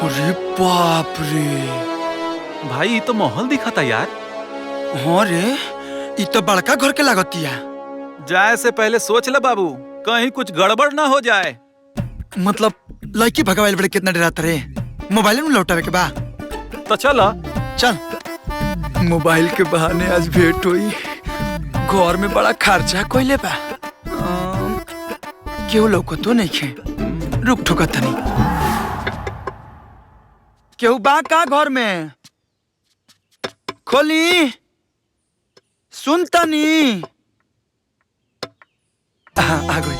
अरे बाप रे। भाई ये तो माहौल दिखा था यार। हाँ रे, ये तो बड़का घर के लागतिया। जाए से पहले सोच ले बाबू, कहीं कुछ गड़बड़ ना हो जाए। मतलब लड़की भगवाइल बड़े कितना डराता रे। मोबाइल में लौटावे के बा तो चलो चल। मोबाइल के बहाने आज भेंट हुई। घर में बड़ा खर्चा कोइले बा। क्यों लौको तो नहीं खे। रुक ठोकत नहीं। क्यों बा का घर में? खोली सुनता नहीं। आ गई।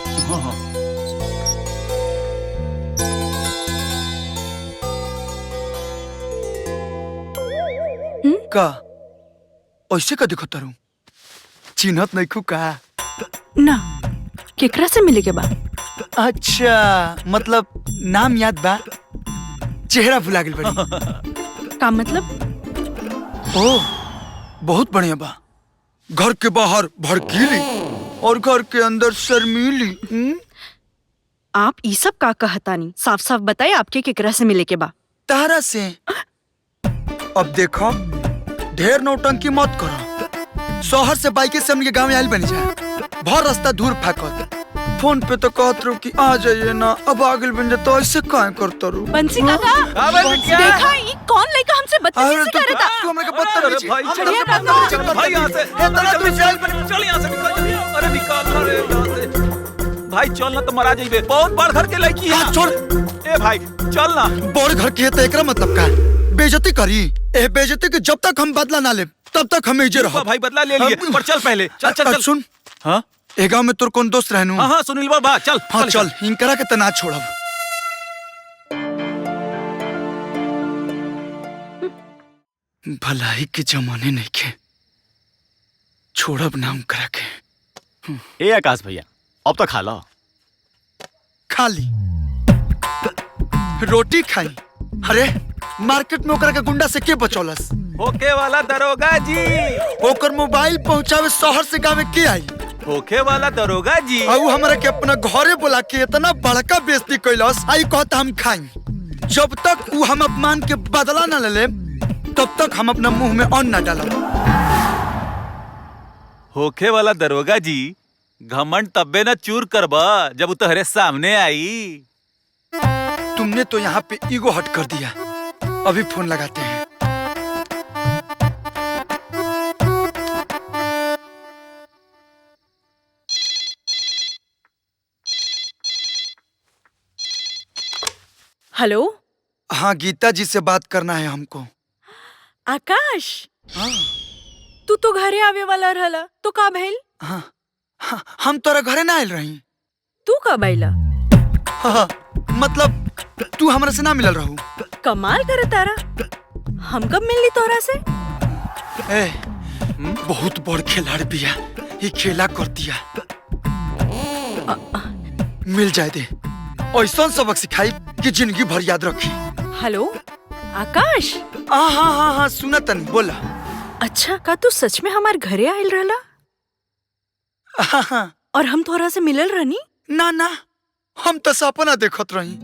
का ऐसे का दिखो तारू? चिन्हत नहीं खू का? ना केकरा से मिले के बा? अच्छा मतलब नाम याद बा, चेहरा भुला गेल बड़ी। का मतलब? ओ बहुत बढ़िया बा। घर के बाहर भड़कीली और घर के अंदर शर्मीली। आप ई सब का कहतानी? साफ साफ बताए आपके केकरा से मिले के बा? तारा से। अब देखो ढेर नौटंकी मत करो। शहर से बाइके से हमके गाँव आयल बनी जा। भर रास्ता दूर फाकत। फोन पे तो कहत रहो कि आ जाइए ना, अब आगे बन जाए तो ऐसे काहे करता रू? बंसी काका, देखा ई कौन लड़का हमसे बदतमीजी कर रहा था? तू हमरे के बदतमीजी। भाई चल यहाँ से चल यहाँ से निकल। अरे निकाल रे यहाँ से। भाई चल ना तो मरा जाइबे। बहुत बड़ घर के लड़की है। छोड़। ए भाई चल ना। बड़ घर के है तो एकरा मतलब का? बेइज्जती करी। ए बेइज्जती के जब तक हम बदला ना ले तब तक हम इजे रहो। भाई बदला ले लिए पर चल पहले। चल चल चल। सुन। हाँ ए गाँव में तोर कौन दोस्त रहनु? हाँ सुनील बाबा चल। हाँ चल इनकरा के तना छोड़ब। भलाई के जमाने नहीं के छोड़ब नाम करा के। ए आकाश भैया अब तो खा लो। खाली रोटी खाई। अरे मार्केट में ओकरा के गुंडा से के बचौलस? होके वाला दरोगा जी। ओकर मोबाइल पहुंचावे शहर से गाँव में के आई? होके वाला दरोगा जी। आउ हमरा के अपना घरे बुला के इतना बड़का बेइज्जती कैलस। आई कहता हम खाई। जब तक वो हम अपमान के बदला न ले तब तक हम अपना मुंह में अन्न न डालब। होके वाला दरोगा जी, घमंड तब्बे न चूर करबा जब तुम्हारे सामने आई। तुमने तो यहाँ पे ईगो हट कर दिया। अभी फोन लगाते हैं। हेलो। हाँ गीता जी से बात करना है हमको। आकाश, हाँ तू तो घरे आवे वाला रहला तो का भइल? हाँ हाँ हम तोरा घरे ना आयल रही। तू कब आइला? हाँ मतलब तू हमरा से ना मिलल रहू? कमाल करे तारा। हम कब मिलनी तोरा से? ए बहुत बड़ खिलाड़ी बिया। ये खेला कर दिया। मिल जाए दे। ऐसा सबक सिखाई कि जिंदगी भर याद रखी। हेलो आकाश। हाँ हाँ हाँ सुना तन बोला। अच्छा का तू सच में हमार घरे आयल रहला? हाँ हाँ। और हम तोरा से मिलल रहनी? ना ना हम तो सपना देखत रही।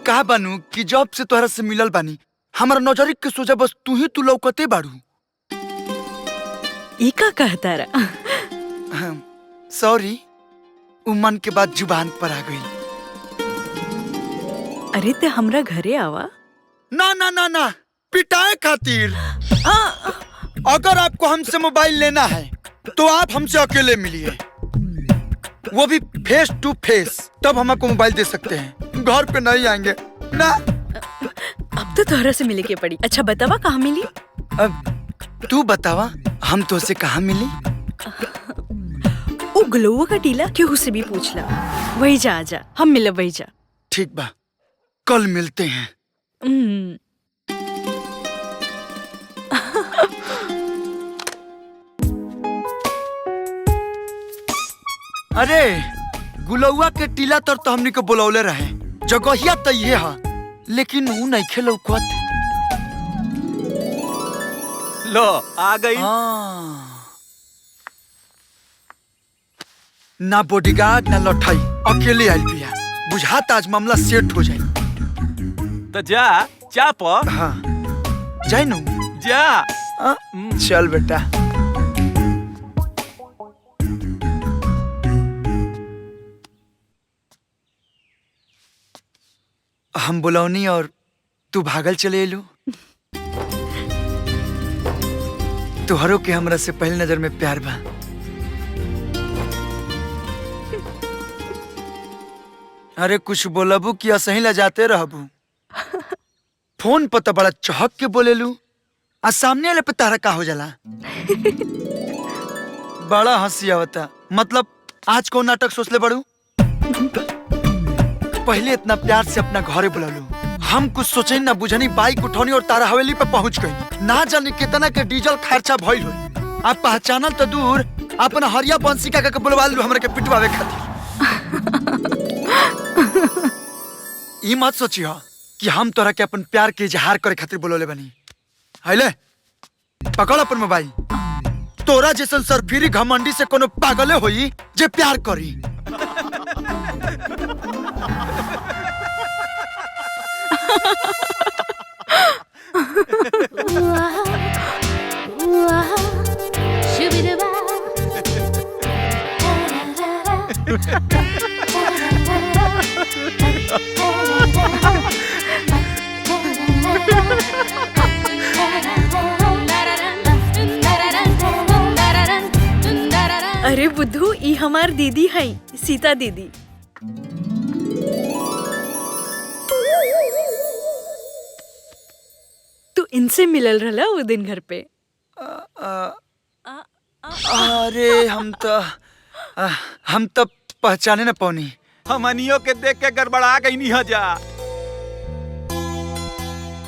कहा बानू कि जब से तोहरा से मिलल बानी हमारा नजर के सोचा बस तू लौकते बाड़ू। ई का कहता रहा? सॉरी उ मन के बाद जुबान पर आ गई। अरे ते हमरा घरे आवा। ना ना ना ना पिटाए खातिर। अगर आपको हमसे मोबाइल लेना है तो आप हमसे अकेले मिलिए, वो भी फेस टू फेस, तब हम आपको मोबाइल दे सकते हैं। घर पे नहीं आएंगे ना। अब तो तोहरा से मिले के पड़ी। अच्छा बतावा कहाँ मिली? अब तू बतावा हम तो से कहाँ मिली? वो ग्लोवा का टीला केहू से भी पूछ ला। वही जा आजा, हम मिले वही जा। ठीक बा कल मिलते हैं। अरे गुलौआ के टीला तर तो हमनी के बुलौले रहे। जगहिया तो ये है लेकिन ऊ नहीं खेलौकत। लो आ गई। ना बॉडीगार्ड ना लठाई, अकेले आयल बिया। बुझाता आज मामला सेट हो जाए। तो जा चाप हाँ जाए नू जा। चल बेटा। हम बुलौनी और तू भागल चले एलू। तुहरो के हमरा से पहले नजर में प्यार बा। अरे कुछ बोलबू कि असही ला जाते रहबू। फोन पर तो बड़ा चहक के बोलेलू आ सामने वाले पे तारा का हो जाला। बड़ा हंसी आवता। मतलब आज कौन नाटक सोचले बड़ू? पहले इतना प्यार से अपना घरे बुलालू, हम कुछ सोचे ना बुझनी, बाइक उठौनी और तारा हवेली पे पहुंच गई। ना जाने कितना के डीजल खर्चा भइल होई। आप पहचानल तो दूर अपना हरिया बंसी का के बुलवा लू हमरा के पिटवावे खातिर। ई मत सोचियो कि हम तोरा के अपन प्यार के इजहार करे खातिर बोलोले बनी। हैले पकड़ अपन मोबाइल। तोरा जैसन सरफिरी घमंडी से कोनो पागले होई जे प्यार करी। अरे बुद्धू, ई हमार दीदी है, सीता दीदी। तू इनसे मिलल रहला वो दिन घर पे। अरे हम तो पहचाने न पौनी। हमनियों के देख के गड़बड़ा गई नहीं जा।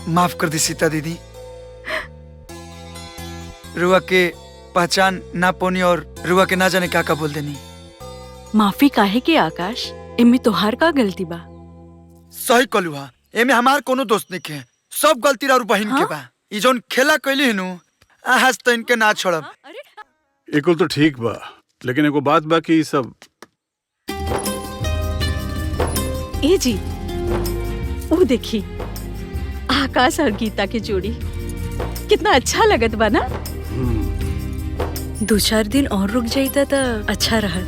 माफ कर दी सीता दीदी। रुआ के पहचान ना पौनी और रुआ के ना जाने का बोल देनी। माफी काहे के आकाश, इनमें तोहार का गलती बा। सही कलुहा, एमे हमार कोनो दोस्त नहीं के, सब गलती राउर बहिन के बा। ई जोन खेला कैली हनु आज तो इनके ना छोड़ब। एकुल तो ठीक बा, लेकिन एगो बात बा कि सब ए जी, वो देखी आकाश और गीता की जोड़ी कितना अच्छा लगत बा ना। 2-4 दिन और रुक जाइता तो अच्छा रहत।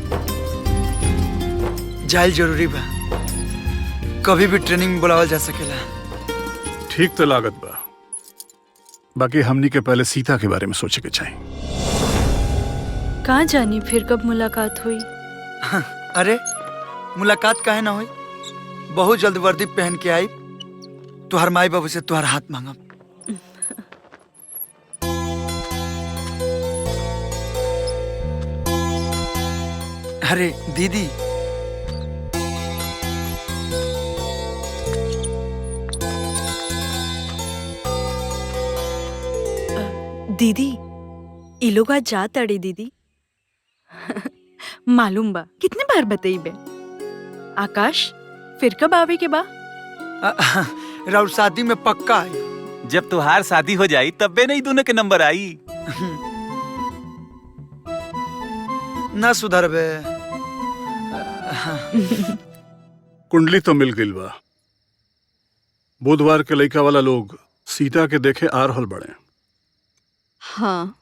जाइल जरूरी बा, कभी भी ट्रेनिंग बुलावल जा सकेला। ठीक तो लागत बा, बाकी हमनी के पहले सीता के बारे में सोचे के चाहिए। कहाँ जानी फिर कब मुलाकात हुई। अरे मुलाकात काहे ना हुई, बहुत जल्द वर्दी पहन के आई, तुहार माई बाबू से तुहार हाथ मांगब। अरे दीदी, दीदी ई लोग आज जा ताड़ी दीदी। मालूम बा, कितने बार बताइबे। आकाश फिर कब आवे के बा? राउर शादी में पक्का है। जब तुहार शादी हो जाई तब बे नहीं दोनों के नंबर आई। ना सुधरबे। कुंडली तो मिल गई बा। बुधवार के लइका वाला लोग सीता के देखे आ रहल बड़े। हाँ,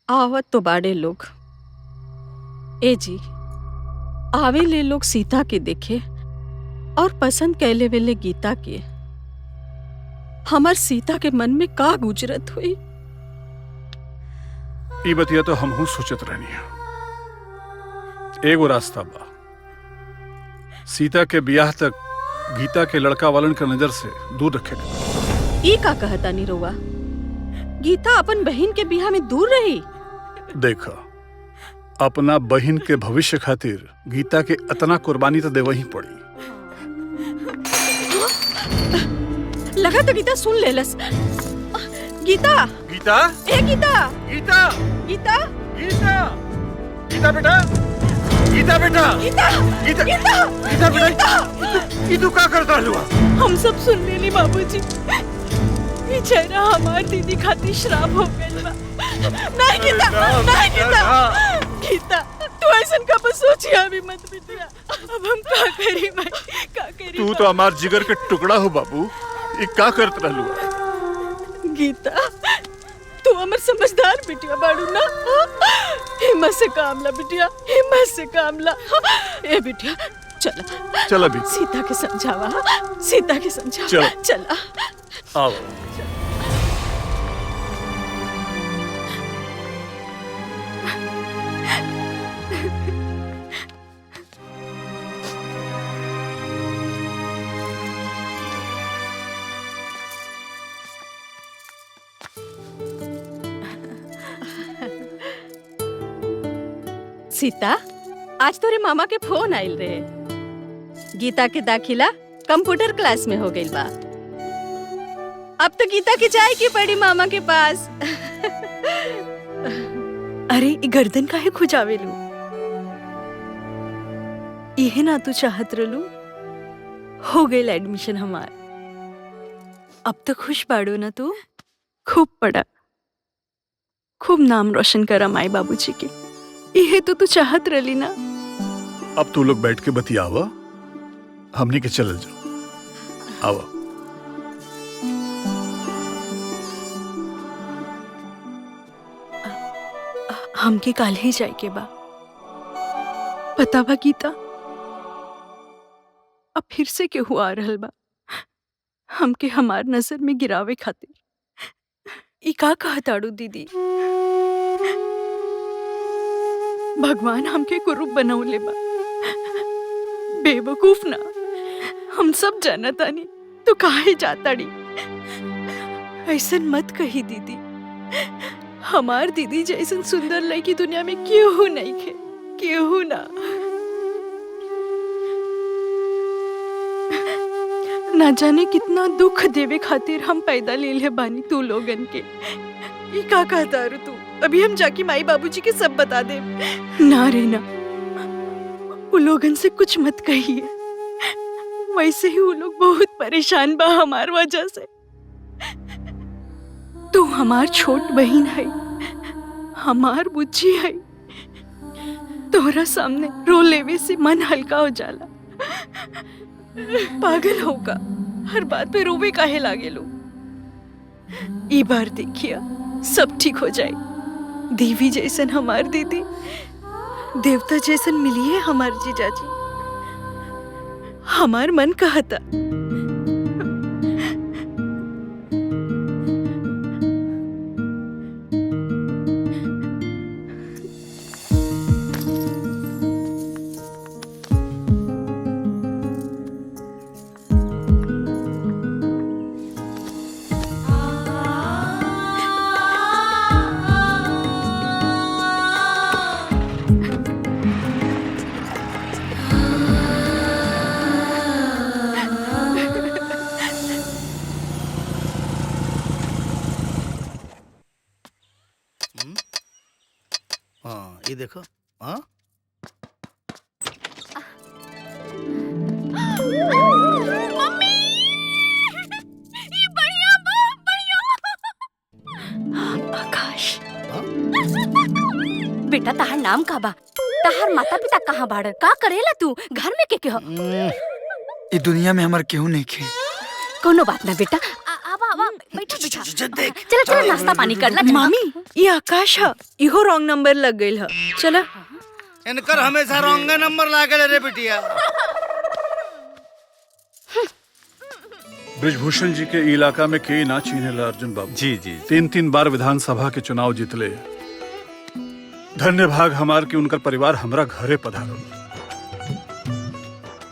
आवत तो बाड़े लोग। ए जी, आवे ले लोग सीता के देखे और पसंद कैले वेले गीता के। हमार सीता के मन में का गुजरत हुई। ई बतिया तो हमहू सोचत रहनी है। एगो रास्ता बा, सीता के ब्याह तक गीता के लड़का वालन के नजर से दूर रखेगा। ई का कहता नी रोवा? गीता अपन बहन के ब्याह में दूर रही। देखा, अपना बहन के भविष्य खातिर गीता के इतना कुर्बानी तो देवही पड़ी। लगा तो गीता सुन लेलस। गीता, गीता, ए गीता, गीता, गीता, गीता, गीता बेटा, गीता बेटा, गीता, गीता, गीता, गीता बेटा, ये तू क्या करता हुआ? हम सब सुन लेनी बाबूजी। बेचारा हमार दीदी खातिर श्राप हो गइल बा। नहीं गीता, नहीं गीता, गीता तू ऐसा कब सोचिया भी मत बिटिया। अब हम का करी भाई, का करी? तू तो हमार जिगर के टुकड़ा हो बाबू। ये का करत रहलू? गीता तू हमर समझदार बिटिया बाड़ू ना। हिम्मत से काम ला बिटिया, हिम्मत से काम ला। ए बिटिया चला चल अभी सीता के समझावा, सीता के समझावा। चलो। चला आओ। सीता आज तोरे मामा के फोन आइल रहे। गीता के दाखिला कंप्यूटर क्लास में हो गइल बा। अब तो गीता के जाए की पड़ी मामा के पास। अरे ई गर्दन काहे खुजावेलू? इहे ना तू चाहत रहलू? हो गइल एडमिशन हमार। अब तो खुश बाड़ू ना तू? खूब पढ़ा, खूब नाम रोशन करा माई बाबूजी के। इहे तो तू चाहत रहली ना। अब तू लोग बैठ के बतियावा, हमनी के चल जाओ। आवा। हमके काल ही जाए के बा। पता बा गीता, अब फिर से केहू आ रहल बा हमके हमार नजर में गिरावे खातिर। ई का कहताड़ू दीदी? भगवान हमके कुरूप बनौले बा। बेवकूफ ना, हम सब जानतानी तो काहे जाताड़ी? ऐसन मत कही दीदी। हमार दीदी जैसन सुंदर लड़की दुनिया में केहू नहीं खे, केहू ना। ना जाने कितना दुख देवे खातिर हम पैदा ले ले बानी तू लोगन के। ये का कहता रू तू? अभी हम जाके माई बाबूजी के सब बता दे। ना रे ना, वो लोगन से कुछ मत कहिए। वैसे ही वो लोग बहुत परेशान बा हमार वजह से। तू हमार छोट बहन है, हमार बुच्ची है। तोरा सामने रो लेवे से मन हल्का हो जाला। पागल होगा, हर बात पे रोवे काहे लागे लो। ई बार देखिया सब ठीक हो जाए। देवी जैसन हमार दीदी, देवता जैसन मिली है हमार जीजाजी। हमार मन कहता हाँ ये देखो। हाँ आकाश। बेटा तहार नाम का बा? तहार माता पिता कहाँ बाड़न? का करेला तू? घर में के हो? ई दुनिया में हमार केहू नहीं खे। कोनो बात ना बेटा, आवा आवा बैठा बैठा। चला चला नाश्ता पानी कर ला। मामी ये आकाश है, इहो रॉन्ग नंबर लग गइल है। चला। इनकर हमेशा रॉन्ग नंबर लागल रे बिटिया। ब्रिजभूषण जी के इलाका में के ना चीनेला अर्जुन बाबू। जी जी 3-3 बार विधानसभा के चुनाव जीतले। धन्य भाग हमार की उनकर परिवार हमरा घरे पधारो।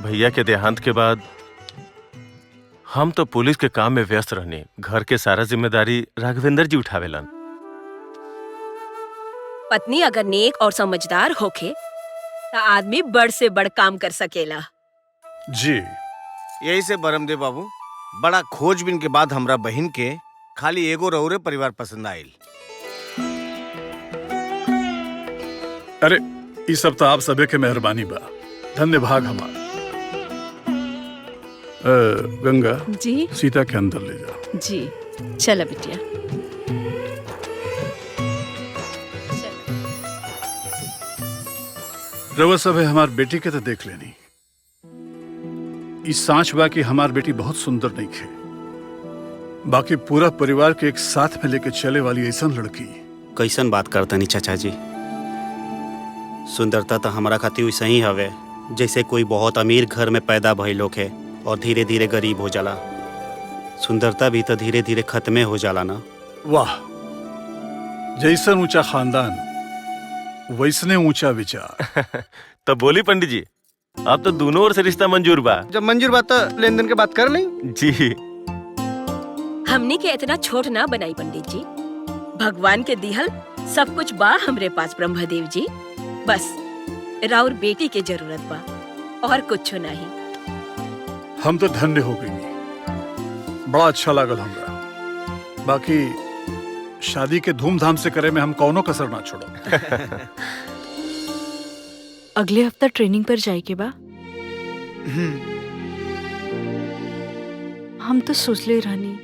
भैया के देहांत के बाद हम तो पुलिस के काम में व्यस्त रहने, घर के सारा जिम्मेदारी राघवेंद्र जी उठावेलन। पत्नी अगर नेक और समझदार होखे तो आदमी बड़ से बड़ काम कर सकेला। जी यही से बरमदेव बाबू, बड़ा खोजबीन के बाद हमरा बहन के खाली एगो रौरे परिवार पसंद आयल। अरे इस सब तो आप सबे के मेहरबानी बा। धन्य भाग हमार। गंगा जी सीता के अंदर ले जाओ। जी चला बिटिया। रवा सब है हमार बेटी के तो देख लेनी। इस सांच बा कि हमार बेटी बहुत सुंदर नहीं खे, बाकी पूरा परिवार के एक साथ में लेके चले वाली ऐसा लड़की। कैसन बात करतनी चाचा जी? सुंदरता तो हमारा खातिर वैसे ही हवे जैसे कोई बहुत अमीर घर में पैदा भइल होखे और धीरे धीरे गरीब हो जाला। सुंदरता भी तो धीरे धीरे खत्मे हो जाला ना। वाह, जैसन ऊंचा खानदान वैसने ऊंचा विचार। तो बोली पंडित जी, अब तो दोनों ओर से रिश्ता मंजूर बा। जब मंजूर बात तो लेन देन के बात कर लें। जी हमने के इतना छोट ना बनाई पंडित जी। भगवान के दिहल सब कुछ बा हमरे पास ब्रह्मदेव जी। बस राउर बेटी के जरूरत बा और कुछ नहीं। हम तो धन्य हो गई, बड़ा अच्छा लागल हमरा। बाकी शादी के धूमधाम से करे में हम कौनो कसर ना छोड़ो। अगले हफ्ता ट्रेनिंग पर जाए के बा। हम तो सोचले रहनी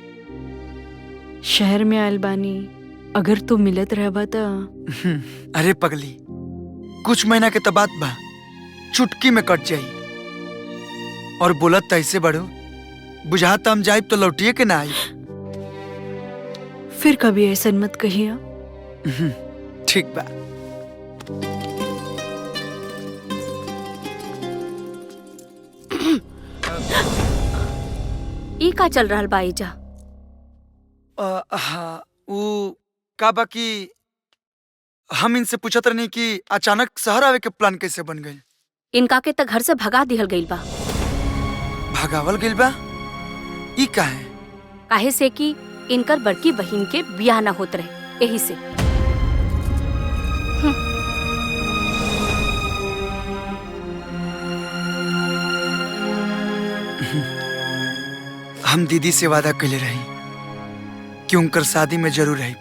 शहर में आयल बानी, अगर तू मिलत रहबा त। अरे पगली, कुछ महीना के तो बात बा, चुटकी में कट जाई। और बोलत तो ऐसे बड़ू, बुझात हम जाइब तो लौटिए के ना आई। फिर कभी ऐसा मत कहिया। ठीक बा। ई का चल रहल बा एजा? हाँ, वो का बा कि हम इनसे पूछत रहनी कि अचानक शहर आवे के प्लान कैसे बन गई। इनका के त घर से भगा दिहल गइल बा। भागावल गइल बा? ई का है? काहे से कि इनकर बड़की बहिन के बियाह ना होत रहे, यही से। हम दीदी से वादा कैले रही कि उनकर शादी में जरूर रही।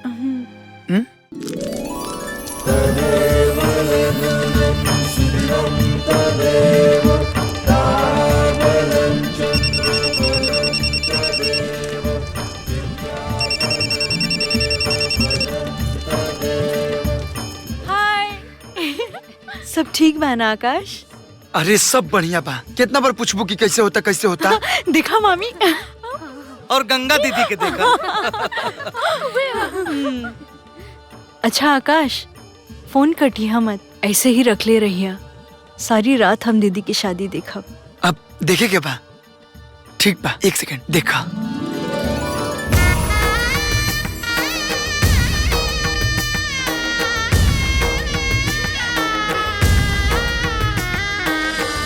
सब ठीक बा ना आकाश? अरे सब बढ़िया बा। कितना बार पूछबू कि कैसे होता कैसे होता। देखा मामी। और गंगा दीदी के देखा। अच्छा आकाश, फोन कटिया मत, ऐसे ही रख ले रहिया। सारी रात हम दीदी की शादी देखा। अब देखे के बा? ठीक बा, एक सेकंड देखा।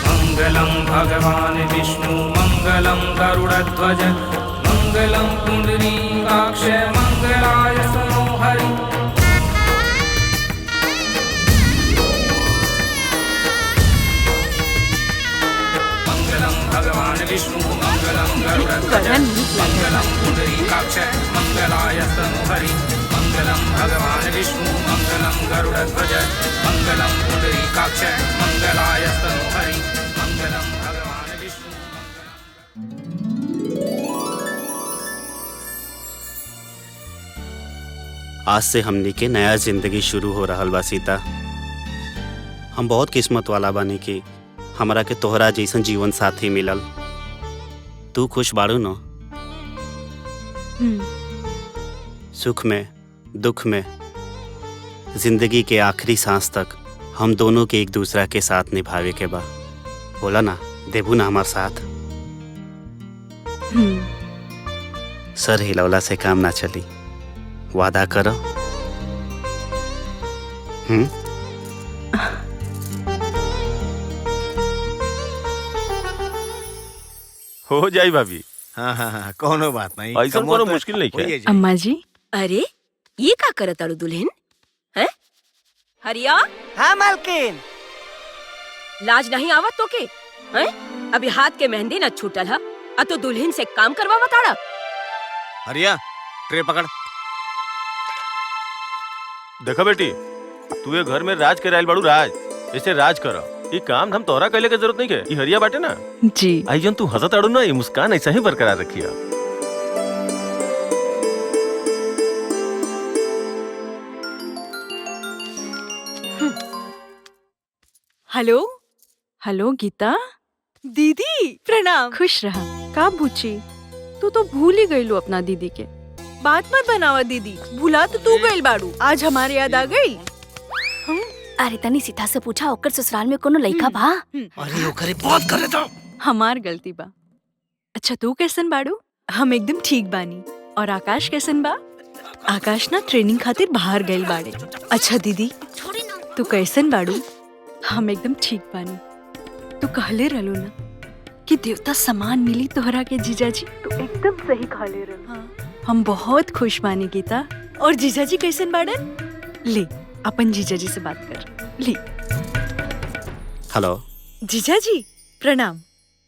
मंगलम भगवान विष्णु मंगलम गरुड़ध्वज मंगलम पुंडरीकाक्ष मंगलाय मनोहरि। मंगलम भगवान विष्णु मंगलम गरुड़ध्वज मंगलम पुंडरीकाक्ष मंगलाय मनोहरि। मंगलम भगवान विष्णु मंगलम गरुड़ध्वज मंगलम पुंडरीकाक्ष मंगलाय मनोहरि। मंगलम भगवान विष्णु। आज से हमनी के नया जिंदगी शुरू हो रहल बा सीता। हम बहुत किस्मत वाला बानी कि हमरा के तोहरा जैसन जीवन साथी मिलल। तू खुश बाड़ू न? सुख में दुख में जिंदगी के आखिरी सांस तक हम दोनों के एक दूसरा के साथ निभावे के बा। बोला ना, देबू ना हमार साथ? सर हिलौला से काम ना चली, वादा करो। हो जाई भाभी। हाँ हाँ हाँ, कोनो बात नहीं। ऐसा कोनो मुश्किल नहीं है। अम्मा जी। अरे ये का करत तारू दुल्हन? हैं? हरिया? हाँ मालकिन। लाज नहीं आवत तो के? हैं? अभी हाथ के मेहंदी न छूटल है, आ तो दुल्हन से काम करवावा ताड़ा। हरिया, ट्रे पकड़। देखा बेटी, तू ये घर में राज करे आइल बाड़ू, राज ऐसे राज करो। ये काम हम तोहरा कैले के जरूरत नहीं के। ये हरिया बाटे ना जी। आई जन तू हंसत आड़ू ना, ये मुस्कान ऐसा ही बरकरार रखिया। हेलो हेलो गीता दीदी, प्रणाम। खुश रहा। का पूछी? तू तो भूल ही गई लो अपना दीदी के। बात मत बनावा दीदी, भूला तो तू गई बाड़ू, आज हमारे याद आ गई। अरे तनी सीता से पूछा ओकर ससुराल में कोनो लइका बा? अरे ओकरे बहुत करे तो हमार गलती बा। अच्छा तू कैसन बाड़ू? हम एकदम ठीक बानी। और आकाश कैसन बा? आकाश ना ट्रेनिंग खातिर बाहर गइल बाड़े। अच्छा दीदी तू कैसन बाड़ू? हम एकदम ठीक बानी। तू कहले रहलू ना कि देवता समान मिली तोहरा के जीजाजी, तू एकदम सही कहले रहलू। हाँ। हम बहुत खुश बानी गीता। और जीजाजी कैसन बाड़न? ले अपन जीजाजी से बात कर ले। हेलो जीजाजी प्रणाम।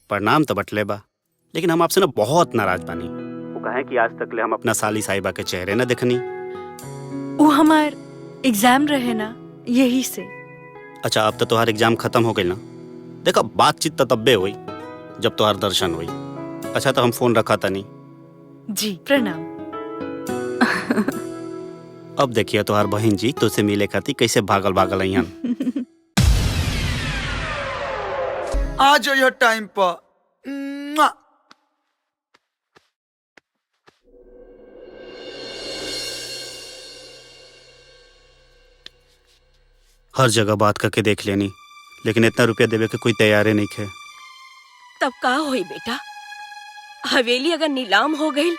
प्रणाम तो बटले बा, लेकिन हम आपसे ना बहुत नाराज बानी। वो कहे कि आज तक ले हम अपना साली साहिबा के चेहरे न देखनी। वो हमार एग्जाम रहे ना, यही से। अच्छा अब तो तुम्हारा एग्जाम खत्म हो गई ना। देखो बातचीत तो तब्बे हुई जब तुम्हारा दर्शन हुई। अच्छा तो हम फोन रखा था नहीं। जी प्रणाम। अब देखिए तुम्हार बहन जी तुझसे मिले खाती कैसे भागल भागल आई हन। आ जाइए टाइम पर। मुआ। हर जगह बात करके देख लेनी, लेकिन इतना रुपया देवे के कोई तैयार नहीं थे। तब का होई बेटा? हवेली अगर नीलाम हो गई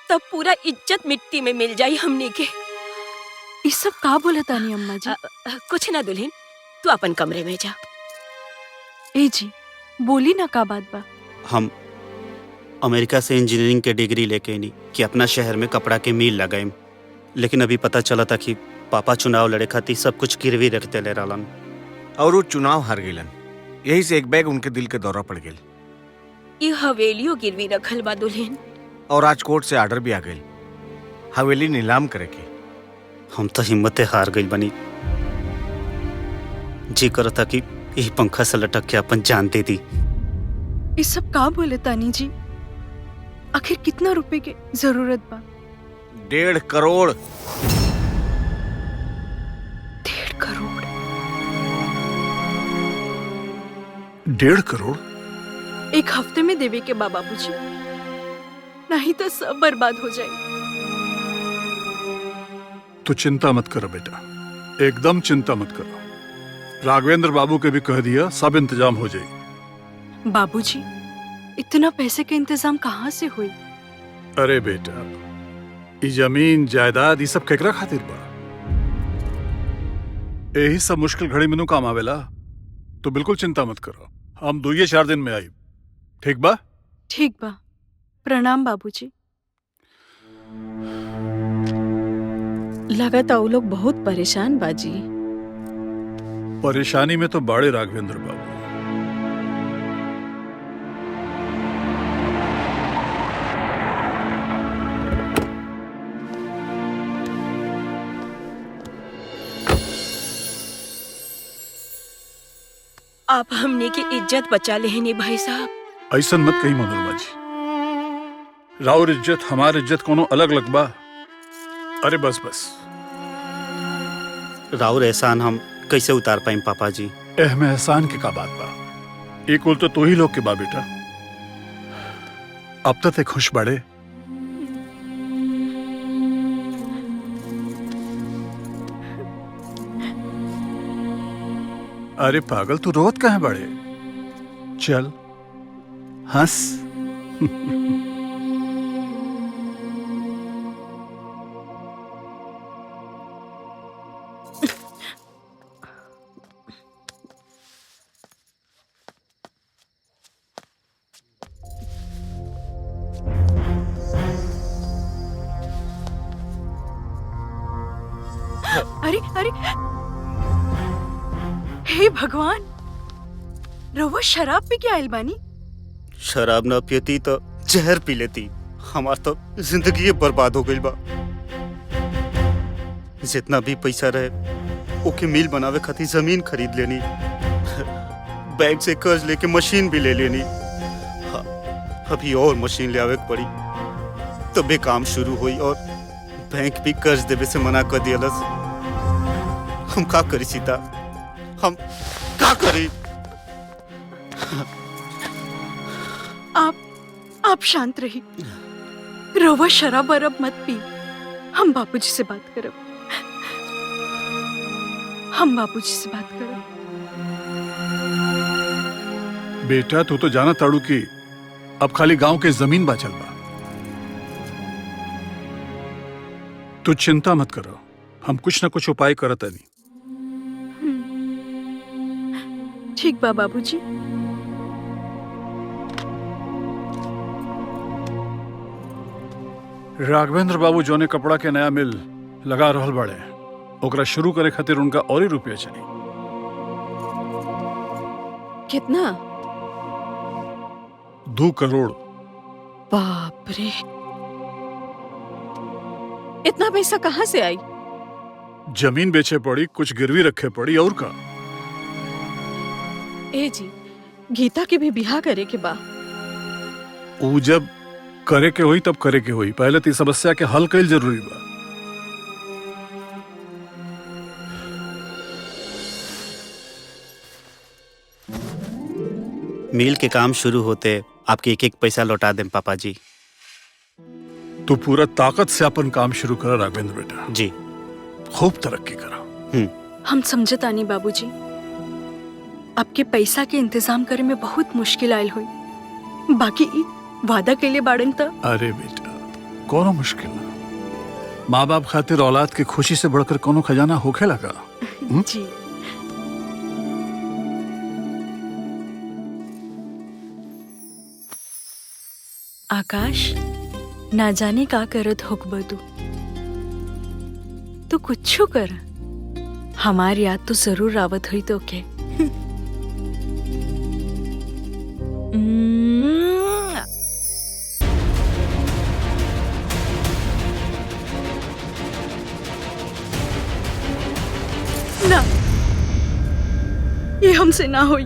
तब पूरा इज्जत मिट्टी में मिल जाई हमनी के। ये सब का बोला तानी अम्मा जी? कुछ ना दुल्हन, तू अपन कमरे में जा। ए जी बोली ना का बात बा? हम अमेरिका से इंजीनियरिंग के डिग्री लेके नहीं कि अपना शहर में कपड़ा के मिल लगाए, लेकिन अभी पता चला था कि पापा चुनाव लड़े खातिर सब कुछ गिरवी रखते ले रहलन और वो चुनाव हार गइलन। यही से एक बैग उनके दिल के दौरा पड़ गई। ये हवेलियों गिरवी रखल बा दुल्हन। और आज कोर्ट से आर्डर भी आ गई हवेली नीलाम करे के। हम तो हिम्मते हार गई बनी। जी करो था कि यही पंखा से लटक के अपन जान दे दी। ये सब का बोले तानी जी? आखिर कितना रुपए के जरूरत बा? 1.5 करोड़। 1.5 करोड़? 1.5 करोड़? एक हफ्ते में देवे के बाबूजी, नहीं तो सब बर्बाद हो जाए। तो चिंता मत करो बेटा, एकदम चिंता मत करो। राघवेंद्र बाबू के भी कह दिया, सब इंतजाम हो जाएगी। बाबूजी इतना पैसे के इंतजाम कहाँ से हुई? अरे बेटा ये जमीन जायदाद ये सब केकरा खातिर बा? यही सब मुश्किल घड़ी में काम आवेला। तो बिल्कुल चिंता मत करो, हम 2-4 दिन में आई। ठीक बा? ठीक बा। प्रणाम बाबूजी। लगता वो लोग बहुत परेशान बाजी। परेशानी में तो बड़े राघवेंद्र बाबू। आप हमने की इज्जत बचा लेनी भाई साहब। ऐसा मत कही मनोरमा जी, राउर इज्जत हमार इज्जत कोनो अलग लगबा। अरे बस बस, राउर एहसान हम कैसे उतार पाएं पापा जी? में एहसान के का बात बा? एक कुल तो ही लोग के बा बेटा। अब तक खुश बड़े। अरे पागल तू रोत कहाँ बड़े? चल हंस। अरे अरे हे भगवान, रवा शराब पी के आयल बानी? शराब न पियती तो जहर पी लेती। हमार तो जिंदगी बर्बाद हो गई बा। जितना भी पैसा रहे ओके मिल बनावे खातिर जमीन खरीद लेनी, बैंक से कर्ज लेके मशीन भी ले लेनी। अभी और मशीन ले आवे पड़ी तबे काम शुरू हुई और बैंक भी कर्ज देवे से मना कर दियलस। हम का करी सीता, हम का करी? आप शांत रही। रवा शराब वरब मत पी। हम बापूजी से बात करब। हम बापूजी से बात करब। बेटा तू तो जाना ताड़ू की अब खाली गांव के जमीन बचल बा। तू चिंता मत करो, हम कुछ ना कुछ उपाय करत नहीं। ठीक बा बाबूजी। राघवेंद्र बाबू जोने कपड़ा के नया मिल लगा रहल बड़े, ओकरा शुरू करे खातिर उनका और ही रुपया चाहिए। कितना? 2 करोड़। बाप रे, इतना पैसा कहाँ से आई? जमीन बेचे पड़ी, कुछ गिरवी रखे पड़ी, और का। ए जी, गीता के भी बिहार करे के बा। ऊ जब करे के होई तब करे के होई, पहले तो समस्या के हल कईल जरूरी बा। मिल के काम शुरू होते आपके एक एक पैसा लौटा दें पापा जी। तू पूरा ताकत से अपन काम शुरू करा राघवेंद्र बेटा। जी। खूब तरक्की करा। हम समझता नहीं बाबूजी, आपके पैसा के इंतजाम करे में बहुत मुश्किल आयल हुई। बाकी वादा के लिए बाड़न था। अरे बेटा कोनो मुश्किल ना, माँ बाप खातिर औलाद की खुशी से बढ़कर कोनो खजाना होखे लगा। जी। आकाश, ना जाने का करत होकब तू कुछ कर, हमारी याद तो जरूर आवत हुई तो के। ना, ये हमसे ना हुई।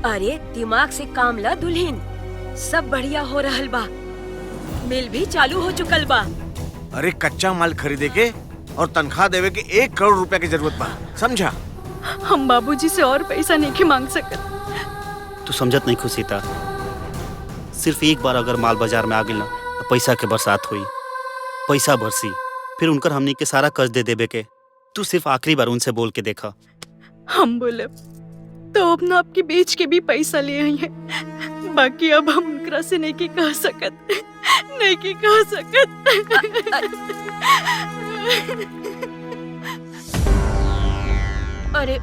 अरे दिमाग से काम ला दुल्हन, सब बढ़िया हो रहल बा, मिल भी चालू हो चुकल बा। अरे कच्चा माल खरीदे के और तनख्वाह देवे के 1 करोड़ रुपया की जरूरत बा, समझा? हम बाबूजी से और पैसा नहीं के मांग सकत। तू समझत नहीं खुशीता, सिर्फ एक बार अगर माल बाजार में आ गई ना तो पैसा के बरसात हुई, पैसा बरसी, फिर उनकर हमनी के सारा कर्ज दे देबे के। तू सिर्फ आखिरी बार उनसे बोल के देखा। हम बोले तो अपना आपकी बेच के भी पैसा ले आई है, बाकी अब हम उनकरा से नहीं की कह सकत, नहीं की कह सकत। अरे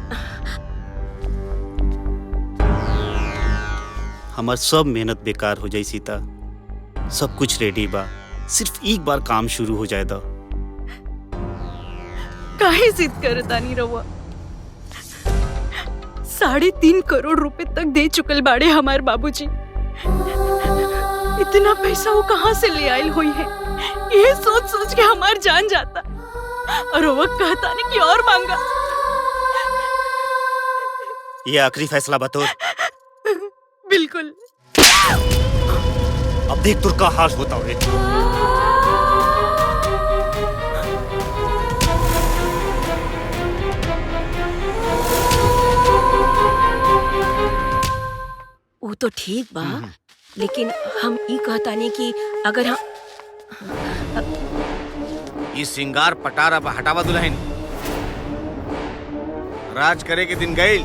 हमार सब मेहनत बेकार हो जाई सीता, सब कुछ रेडी बा, सिर्फ एक बार काम शुरू हो जाए दा। काहे जिद करता नहीं रवा? 3.5 करोड़ रुपए तक दे चुकल बाड़े हमारे बाबूजी। इतना पैसा वो कहाँ से ले आयल हुई है, ये सोच सोच के हमार जान जाता। और वो कहता नहीं कि और मांगा। ये आखिरी फैसला बतौर। बिल्कुल। अब देख तुर का हाल होता है। वो तो ठीक बा, लेकिन हम ई कहता नहीं कि अगर हम ये सिंगार पटार अब हटावा दुल्हन, राज करे के दिन गए।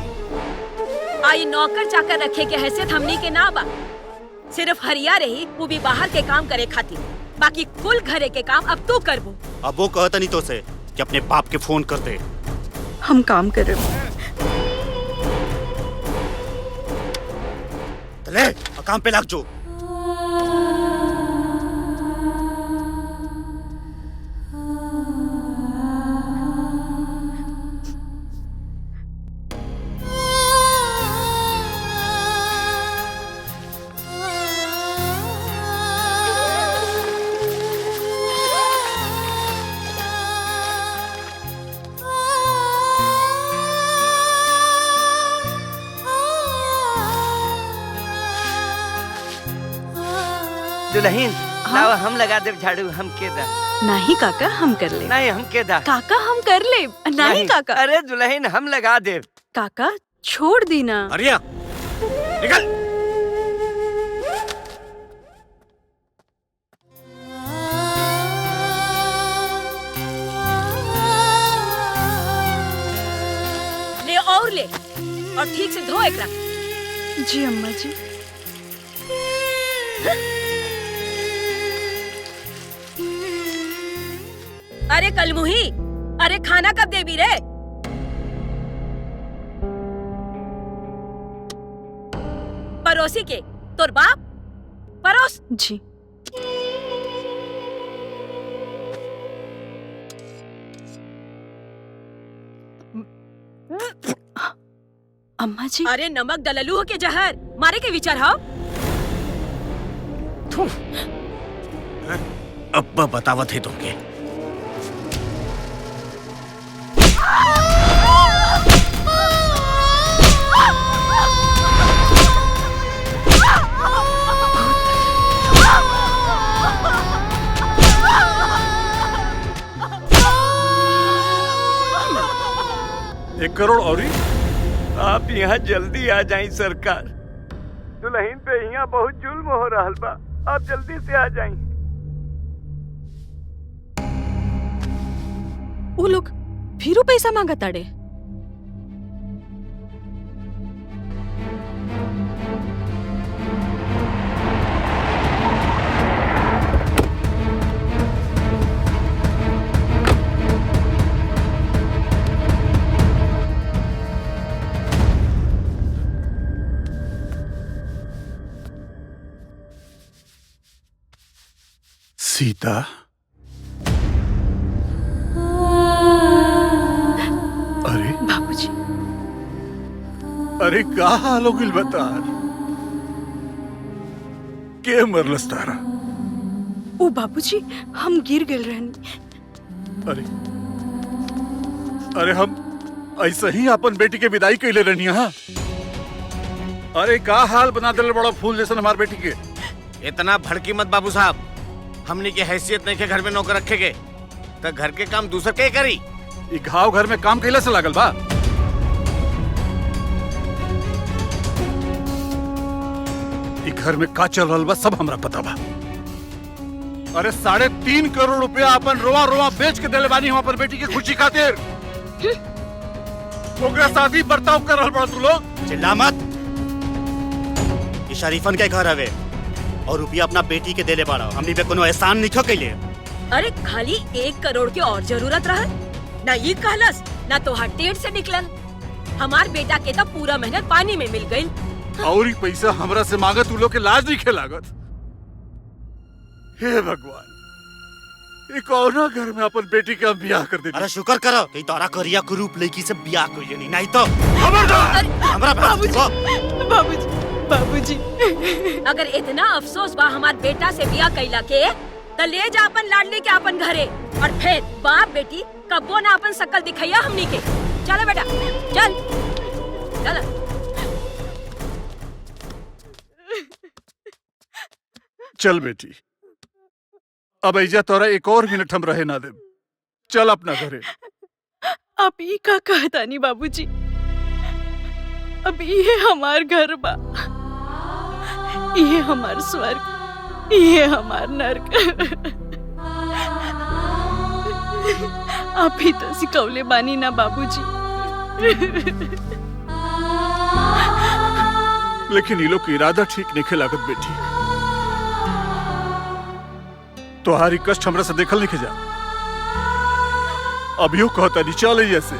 आई नौकर चाकर रखे के हैसियत हमनी के ना बा, सिर्फ हरिया रही, वो भी बाहर के काम करे खातिर, बाकी कुल घरे के काम अब तू करबो। अब वो कहता नहीं तो से कि अपने बाप के फोन कर दे। हम काम कर रहे ले, काम पे लग जो। दुल्हन लावा हम लगा दे झाड़ू, हम के दा। नहीं काका, हम कर ले। नहीं हम के दा। काका हम कर ले। नहीं काका। अरे दुल्हन हम लगा दे। काका छोड़ दी ना। अरिया निकल। और ठीक से धो एकरा। जी अम्मा जी। अरे कलमुही, अरे खाना कब देबी रे? पड़ोसी के तोर बाप परोस। जी। अम्मा जी। अरे नमक डललू के जहर मारे के विचार हो? अब्बा बतावत है तुमके। एक करोड़ और आप यहाँ जल्दी आ जाएं सरकार। दुल्हन पे यहाँ बहुत जुल्म हो रहा बा, आप जल्दी से आ जाएं। वो लोग फिर पैसा मांगा ताड़े। सीता, अरे बाबूजी। अरे का हाल हो गिल बता के मरलस तारा? ओ बाबूजी, हम गिर गए रहनी। अरे अरे हम ऐसे ही अपन बेटी के विदाई कैले रहनी। हाँ, अरे का हाल बना दिल बड़ा फूल जैसा हमार बेटी के। इतना भड़की मत बाबू साहब, हमने की हैसियत नहीं के घर में नौकर रखे गए, तो घर के काम दूसर के करी। ये घाव घर में काम कैला से लागल बा? ये घर में का चल रहा बा सब हमरा पता बा। अरे 3.5 करोड़ रुपया अपन रोवा रोवा बेच के दिले बानी हम अपन बेटी की खुशी खातिर। ओकरा शादी बर्ताव कर रहल बा तू लोग। चिल्ला मत। ये शरीफन के घर हवे और रुपया अपना बेटी के देले बाड़ा। हमनी पे कोनो एहसान नहीं कैले। अरे खाली 1 करोड़ के और जरूरत रहल ना, ये कहलस ना तो टेढ़ से निकलल। हमार बेटा के तो पूरा मेहनत पानी में मिल गई। और ही पैसा हमरा से मांगत तू लोग के लाज नहीं खे लागत। हे भगवान, एक और घर में अपन बेटी का ब्याह कर दे। अरे शुक्र करो कि तोरा करिया कुरूप लड़की से ब्याह कइले नहीं तो खबरदार हमरा बाबूजी। बाबूजी, अगर इतना अफसोस बा हमार बेटा से ब्याह कैला के, तो ले जा अपन लाडली के अपन घरे और फिर बाप बेटी कब्बो ना अपन शकल दिखैया हमनी के। चल बेटा चल चल। चल बेटी, अब ऐजा तोरा एक और मिनट हम रहे ना दे। चल अपना घरे। आप ये का कहता नहीं बाबूजी, अब ये हमार घर बा, ये हमार स्वर्ग, ये हमार नर्क। आप ही तो सिखौले बानी ना बाबूजी। लेकिन ये लोग के इरादा ठीक नहीं लागत बेटी। तुम्हारी कष्ट हमरा से देखल नहीं जा। अभियो कहता नहीं चल ऐसे।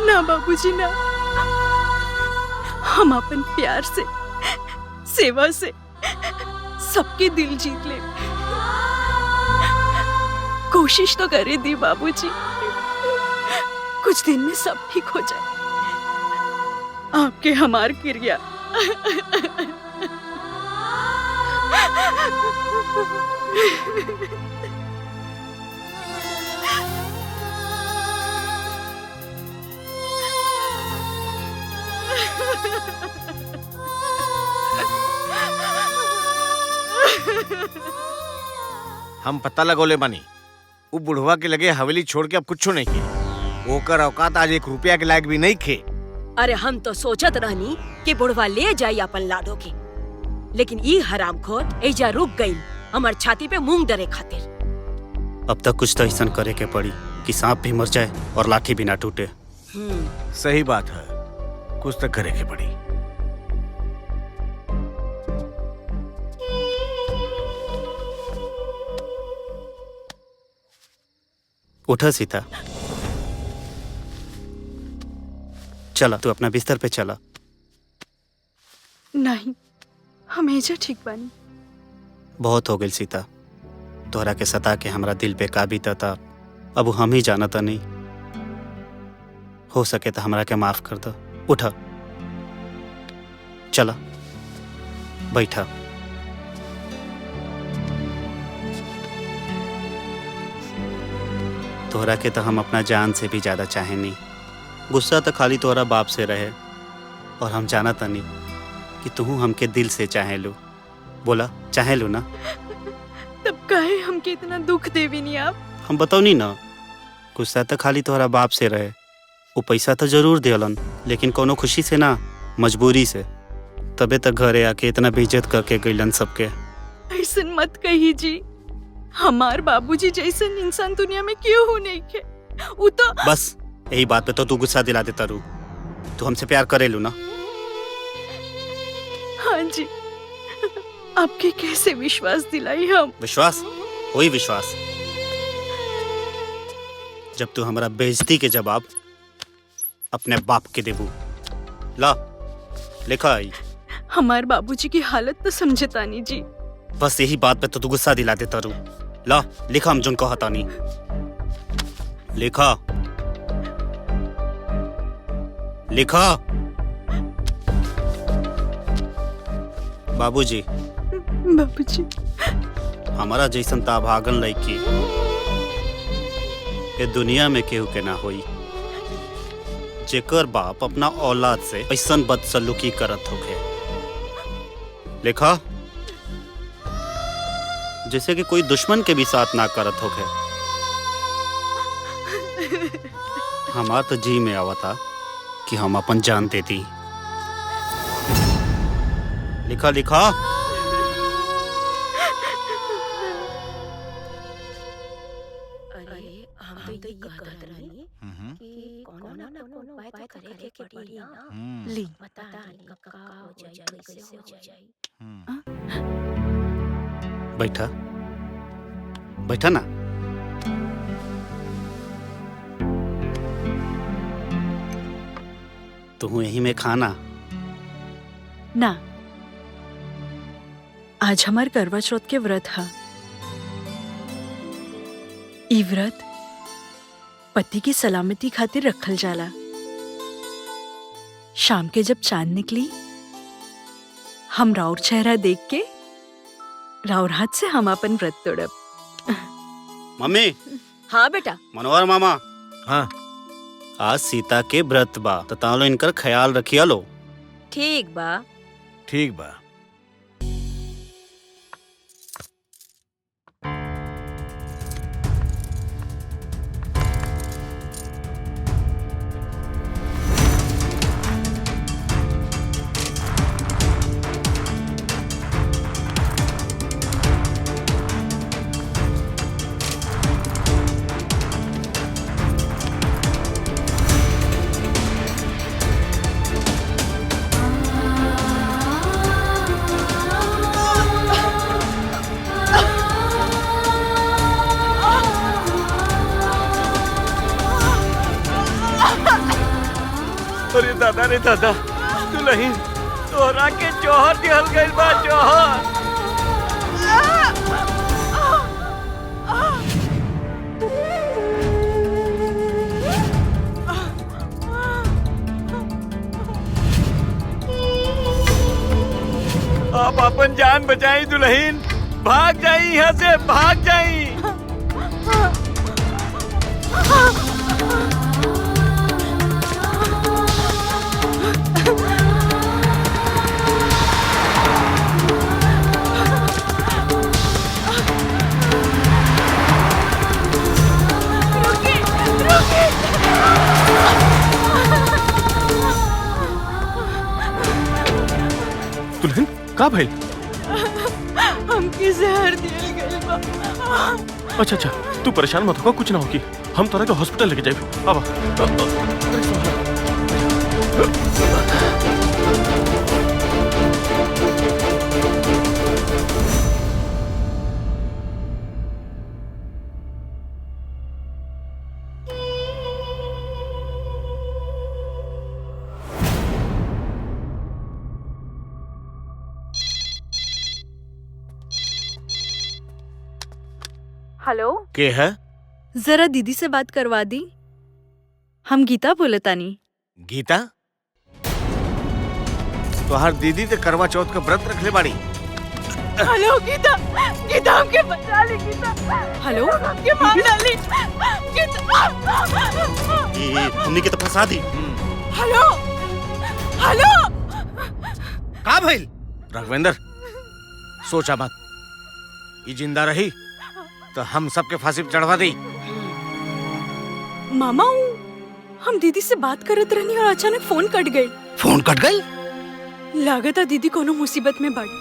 ना बाबूजी ना, हम अपन प्यार से, सेवा से सबके दिल जीत ले। कोशिश तो करे दी बाबूजी, कुछ दिन में सब ठीक हो जाए। आपके हमार क्रिया। हम पता लगोले बानी, वो बुढ़वा के लगे हवेली छोड़ के अब कुछ नहीं किए। ओकर औकात आज 1 रुपया के लायक भी नहीं खे। अरे हम तो सोचत रहनी कि बुढ़वा ले जाई अपन लाडो के, लेकिन ई हरामखोर एजा रुक गई हमार छाती पे मूंग डरे खातिर। अब तक कुछ तो ऐसा करे के पड़ी कि सांप भी मर जाए और लाठी भी ना टूटे। सही बात है, कुछ तो करे के पड़ी। उठा सीता, चला तू अपना बिस्तर पे चला। नहीं, हमेशा ठीक बानी। बहुत हो गई सीता, तोहरा के सता के हमरा दिल पे का बीता था अब हम ही जानता नहीं। हो सके तो हमरा के माफ कर दो। उठा, चला बैठा। तोहरा के तो हम अपना जान से भी ज्यादा चाहे नहीं। गुस्सा तो खाली तोहरा बाप से रहे, और हम जानता नहीं कि तू हमके दिल से चाहे लो। बोला चाहे लो ना? तब काहे हमके इतना दुख देवी नहीं आप? हम बताओ नहीं ना, गुस्सा तो खाली तोहरा बाप से रहे। वो पैसा तो जरूर देलन, लेकिन कोनो खुशी से ना, मजबूरी से। तबे तक घरे आके इतना बेइज्जत करके गइलन सबके। ऐसन मत कही जी, हमार बाबूजी जैसन इंसान दुनिया में क्यों हो नहीं के। वो तो बस यही बात पे तो तू गुस्सा दिला देता रू। तू हमसे प्यार करे लो ना? हाँ जी, आपके कैसे विश्वास दिलाई हम? विश्वास? वही विश्वास जब तू हमारा बेइज्जती के जवाब अपने बाप के देबू। ला लिखा आई। हमार बाबूजी की हालत तो समझे तानी जी। बस यही बात पे तो तू गुस्सा दिला देता रू। ला लिखा हम जुन कहता नहीं। लिखा लिखा। बाबूजी, बाबूजी, हमारा जैसन ताभागन लड़की ये दुनिया में केहू के ना होई जेकर बाप अपना औलाद से ऐसन बदसलूकी करत होखे। लिखा जैसे कि कोई दुश्मन के भी साथ ना करत होखे। हमार तो जी में आवता कि हम अपन जान देती। लिखा लिखा। अरे हम तो ये कहत रही कि कोनो ना कोनो उपाय तो करे के पड़ी ना। ली पता नहीं कब का हो जाए, कैसे हो जाए। बैठा बैठा ना। तू यही में खाना ना। आज हमार करवा चौथ के व्रत है। ई व्रत पति की सलामती खातिर रखल जाला। शाम के जब चांद निकली, हम राउर चेहरा देख के राउर हाथ से हम अपन व्रत तोड़ब। मम्मी। हाँ बेटा। मनोहर मामा। हाँ। आज सीता के व्रत बा, तो तालो इनकर ख्याल रखिया लो। ठीक बा। ठीक बा। अरे दादा रे दादा, दुल्हन तोहरा के जौहर दिहल गइल बा। जौहर आप अपन जान बचाई दुल्हन। भाग जाई यहाँ से, भाग जाई। दुल्हन का भाई? हमके जहर दिया गइल बा। अच्छा अच्छा, तू परेशान मत हो, कुछ ना होगी। हम तोरा के हॉस्पिटल लेके जाए। अब हेलो, के है? जरा दीदी से बात करवा दी। हम गीता बोलतानी। गीता? तो हर दीदी ते करवा चौथ का व्रत रख ले बाड़ी। हेलो गीता, गीता हमके बचा ले गीता। हेलो, हमके मार डाली गीता। ये हमने के तो फंसा दी। हेलो, हेलो, का भइल? राघवेंद्र, सोचा मत, ये जिंदा रही तो हम सबके फांसी पे चढ़वा दी। मामा हम दीदी से बात करत रहनी और अचानक फोन कट गई। फोन कट गई? लागत है दीदी कोनो मुसीबत में बाड़ी।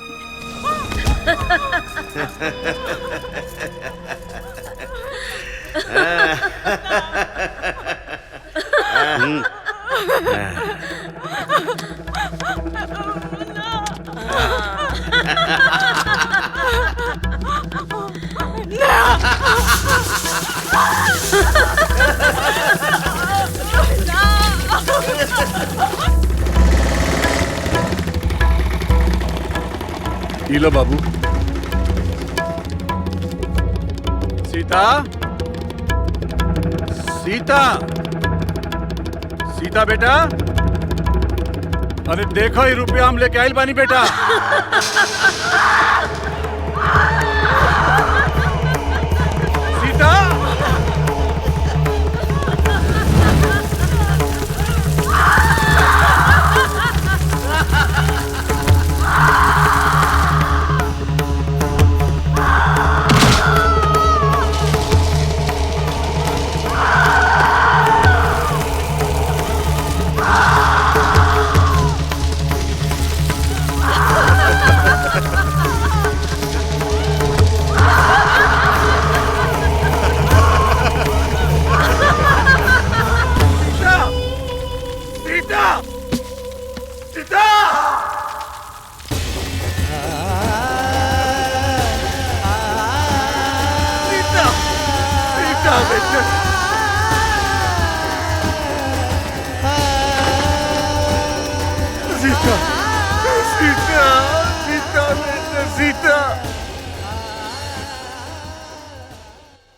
लो बाबू। सीता, सीता, सीता बेटा, अरे देखो ये रुपया हम लेके आइल बानी बेटा। सीता,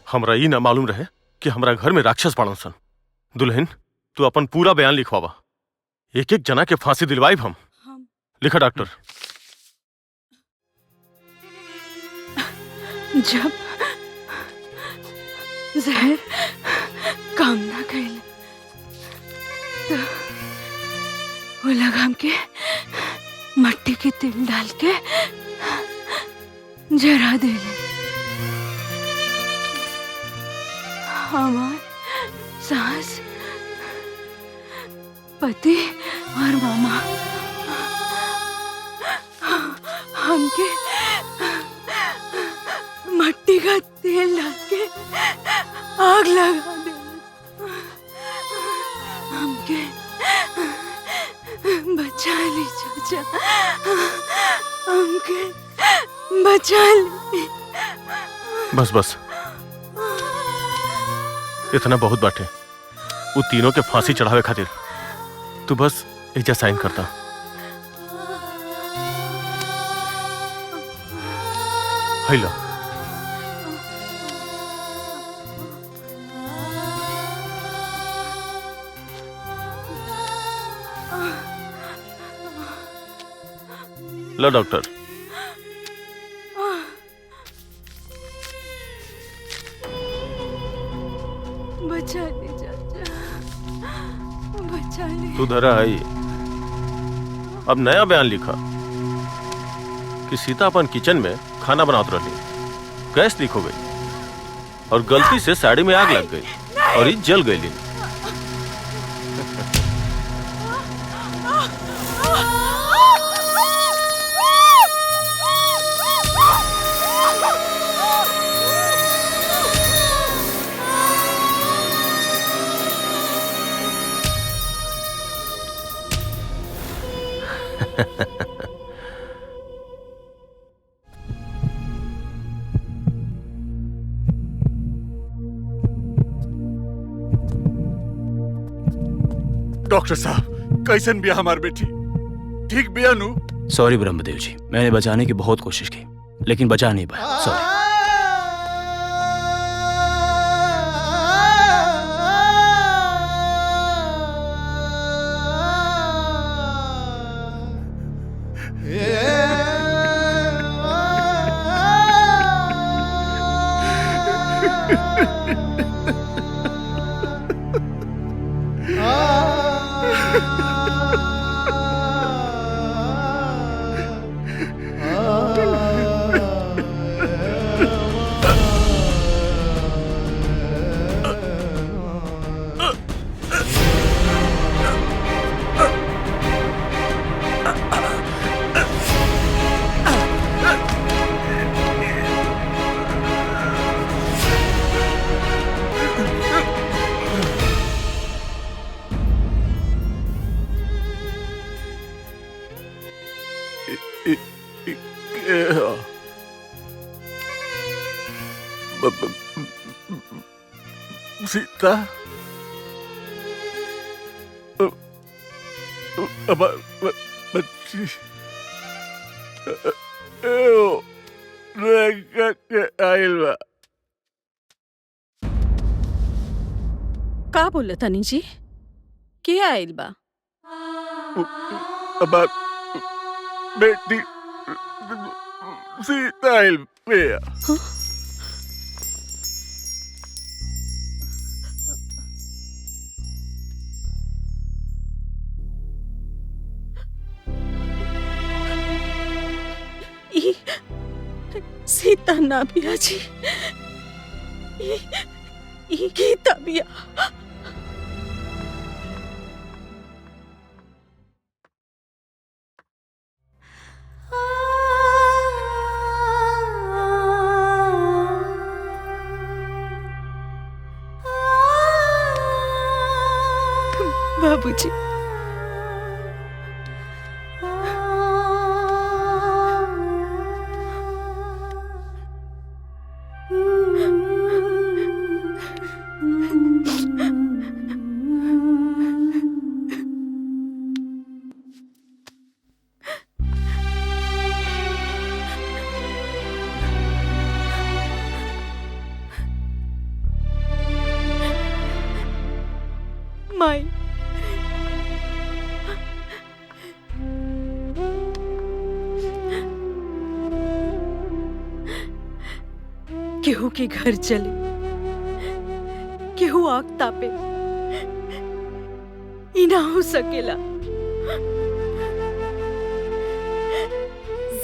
हमरा ई ना मालूम रहे कि हमरा घर में राक्षस पड़न सन। दुल्हन, तू अपन पूरा बयान लिखवावा। एक एक जना के फांसी दिलवाई हम। लिखा डॉक्टर। जब जहर काम ना कैल तो वो लगाम के मट्टी के तेल डाल के जरा दे ले। हमार सास, पति और मामा हमके मट्टी का तेल डाल के आग लगा दे। हमके बचा ली चाचा, हमके बचा ली। बस बस, इतना बहुत बाटे। वो तीनों के फांसी चढ़ावे खातिर तू बस एजा साइन करता। हैला लो डॉक्टर। बचा ले चाचा, बचा ले। तू धरा आई। अब नया बयान लिखा कि सीता अपन किचन में खाना बनाते रही, गैस लीक हो गई और गलती से साड़ी में आग लग गई और ये जल गई। डॉक्टर साहब कैसन बिया हमार बेटी? ठीक बिया नु? सॉरी ब्रह्मदेव जी, मैंने बचाने की बहुत कोशिश की लेकिन बचा नहीं पाया। सॉरी। सीता बच्ची का बोले तनी जी? के आइल बा? बेटी सीता आइल बिया। सीता ना बिया जी, गीता बिया। बाबूजी, माई केहू के घर चले, केहू आग तापे, ई ना हो सकेला।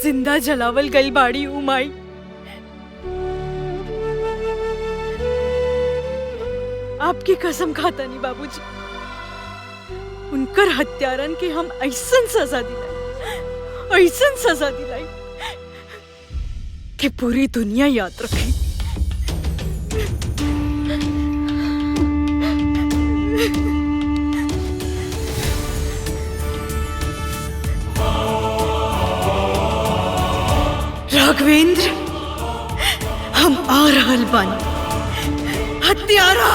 जिंदा जलावल गई बाड़ी उमाई, आपकी कसम खाता नहीं बाबूजी, उनकर हत्यारन के हम ऐसन सजा दिलाई, ऐसन सजा दिलाई कि पूरी दुनिया याद रखी। राघवेंद्र, हम आ रहल बानी, हत्यारा।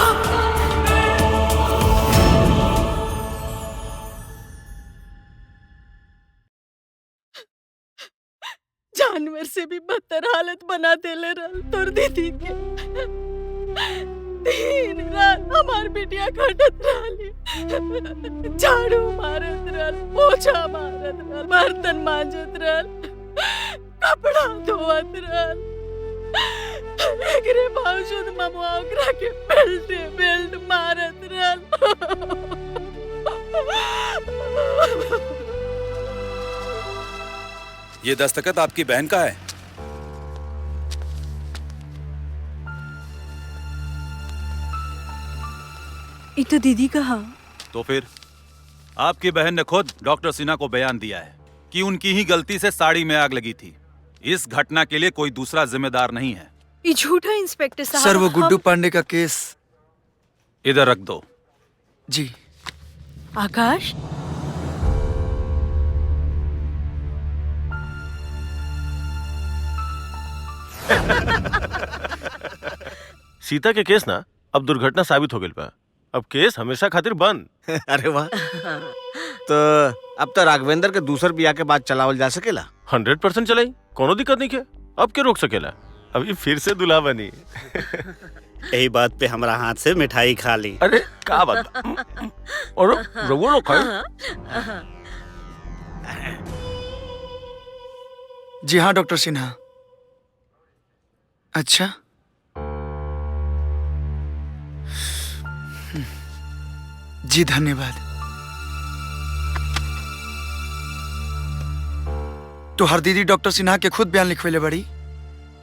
जानवर से भी बदतर हालत बना देले रहल तोर दीदी के। दिन रात हमार बेटिया खटत रहली, झाड़ू मारत रहल, पोछा मारत रहल, बर्तन मांजत रहल, कपड़ा धोवत रहल। एकरे बावजूद ममुआ ओकरा के बेल्ट मारत रहल। ये दस्तखत आपकी बहन का है? ये तो दीदी का। हाँ। तो फिर आपकी बहन ने खुद डॉक्टर सिन्हा को बयान दिया है कि उनकी ही गलती से साड़ी में आग लगी थी। इस घटना के लिए कोई दूसरा जिम्मेदार नहीं है। ये झूठा इंस्पेक्टर साहब। सर, वो गुड्डू पांडे का केस इधर रख दो। जी। आकाश, सीता के केस ना अब दुर्घटना साबित हो गई बा। अब केस हमेशा खातिर बंद। अरे वाह। तो अब तो राघवेंद्र के दूसर बियाह के बाद चलावल जा सकेला। 100% चलाई, कोनो दिक्कत नहीं के। अब के रोक सकेला? अभी फिर से दुल्हा बनी। यही बात पे हमारा हाथ से मिठाई खा ली। अरे क्या बात। और रघु लोग खाए। जी हाँ डॉक्टर सिन्हा। अच्छा, जी धन्यवाद। तो हर दीदी डॉक्टर सिन्हा के खुद बयान लिखवेले बड़ी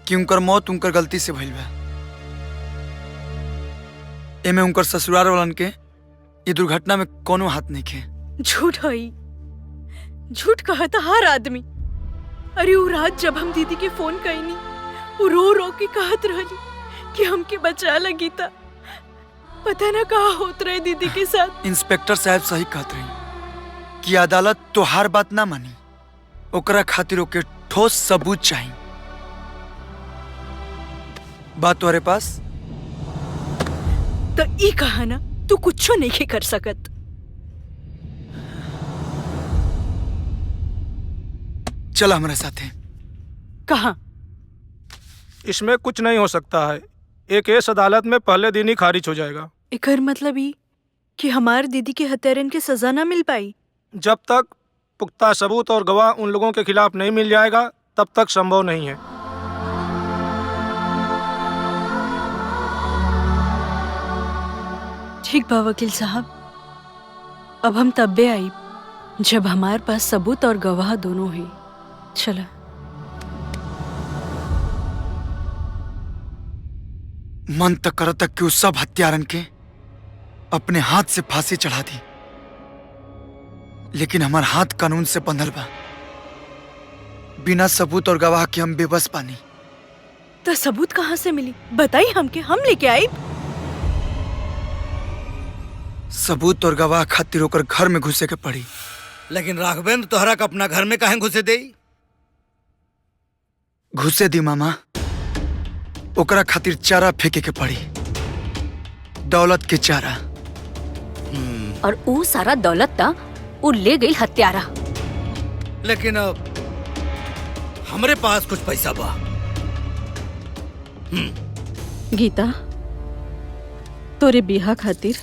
कि उनकर मौत उनकर गलती से भइल बा। एमे उनकर ससुराल वालन के ये दुर्घटना में कोनो हाथ नहीं खे। झूठ हई, झूठ कहता हर आदमी। अरे वो रात जब हम दीदी के फोन कईनी, वो रो रो के कहत रहली कि हमके बचा ला गीता। पता ना कहा होत रहे दीदी के साथ। इंस्पेक्टर साहब सही कहत रही कि अदालत तो हर बात ना मानी, ओकरा खातिर ओके ठोस सबूत चाहिए। बात तुम्हारे पास? तो ई कहा ना तू कुछो नहीं कर सकत। चला हमारे साथ है। कहा? इसमें कुछ नहीं हो सकता है। एक केस अदालत में पहले दिन ही खारिज हो जाएगा। एकर मतलब ही कि हमार दीदी के हत्यारन के सजा ना मिल पाई। जब तक पुख्ता सबूत और गवाह उन लोगों के खिलाफ नहीं मिल जाएगा तब तक संभव नहीं है। ठीक बा वकील साहब, अब हम तब्बे आई जब हमारे पास सबूत और गवाह दोनों है। चला। मन तक कर तक कि उस सब हत्यारन के अपने हाथ से फांसी चढ़ा दी, लेकिन हमार हाथ कानून से बंधल बा। बिना सबूत और गवाह के हम बेबस पानी। तो सबूत कहाँ से मिली बताई हमके, हम लेके आई। सबूत और गवाह खातिर होकर घर में घुसे के पड़ी। लेकिन राघवेंद्र तोहरा के अपना घर में काहे घुसे दे? घुसे दी मामा, ओकरा खातिर चारा फेंके के पड़ी, दौलत के चारा। और वो सारा दौलत था वो ले गई हत्यारा। लेकिन अब हमरे पास कुछ पैसा बा। गीता, तोरे बिहा खातिर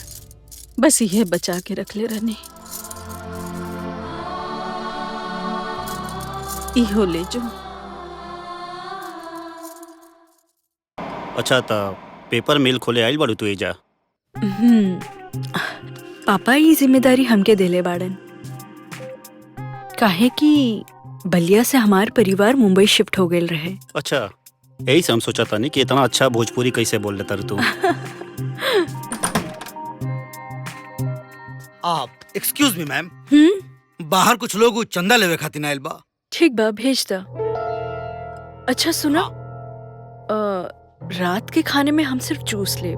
बस यह बचा के रख ले रहनी। इहो ले जो। अच्छा तो पेपर मिल खोले आइल बाड़ू तू एजा? पापा ये जिम्मेदारी हमके देले बाड़न, काहे कि बलिया से हमार परिवार मुंबई शिफ्ट हो गए रहे। अच्छा, यही से हम सोचा था नहीं कि इतना अच्छा भोजपुरी कैसे बोल लेता तू। आप एक्सक्यूज मी मैम, बाहर कुछ लोग चंदा लेवे खातिर आइल बा। ठीक बा, भेज दा। अच्छा सुना, रात के खाने में हम सिर्फ जूस ले,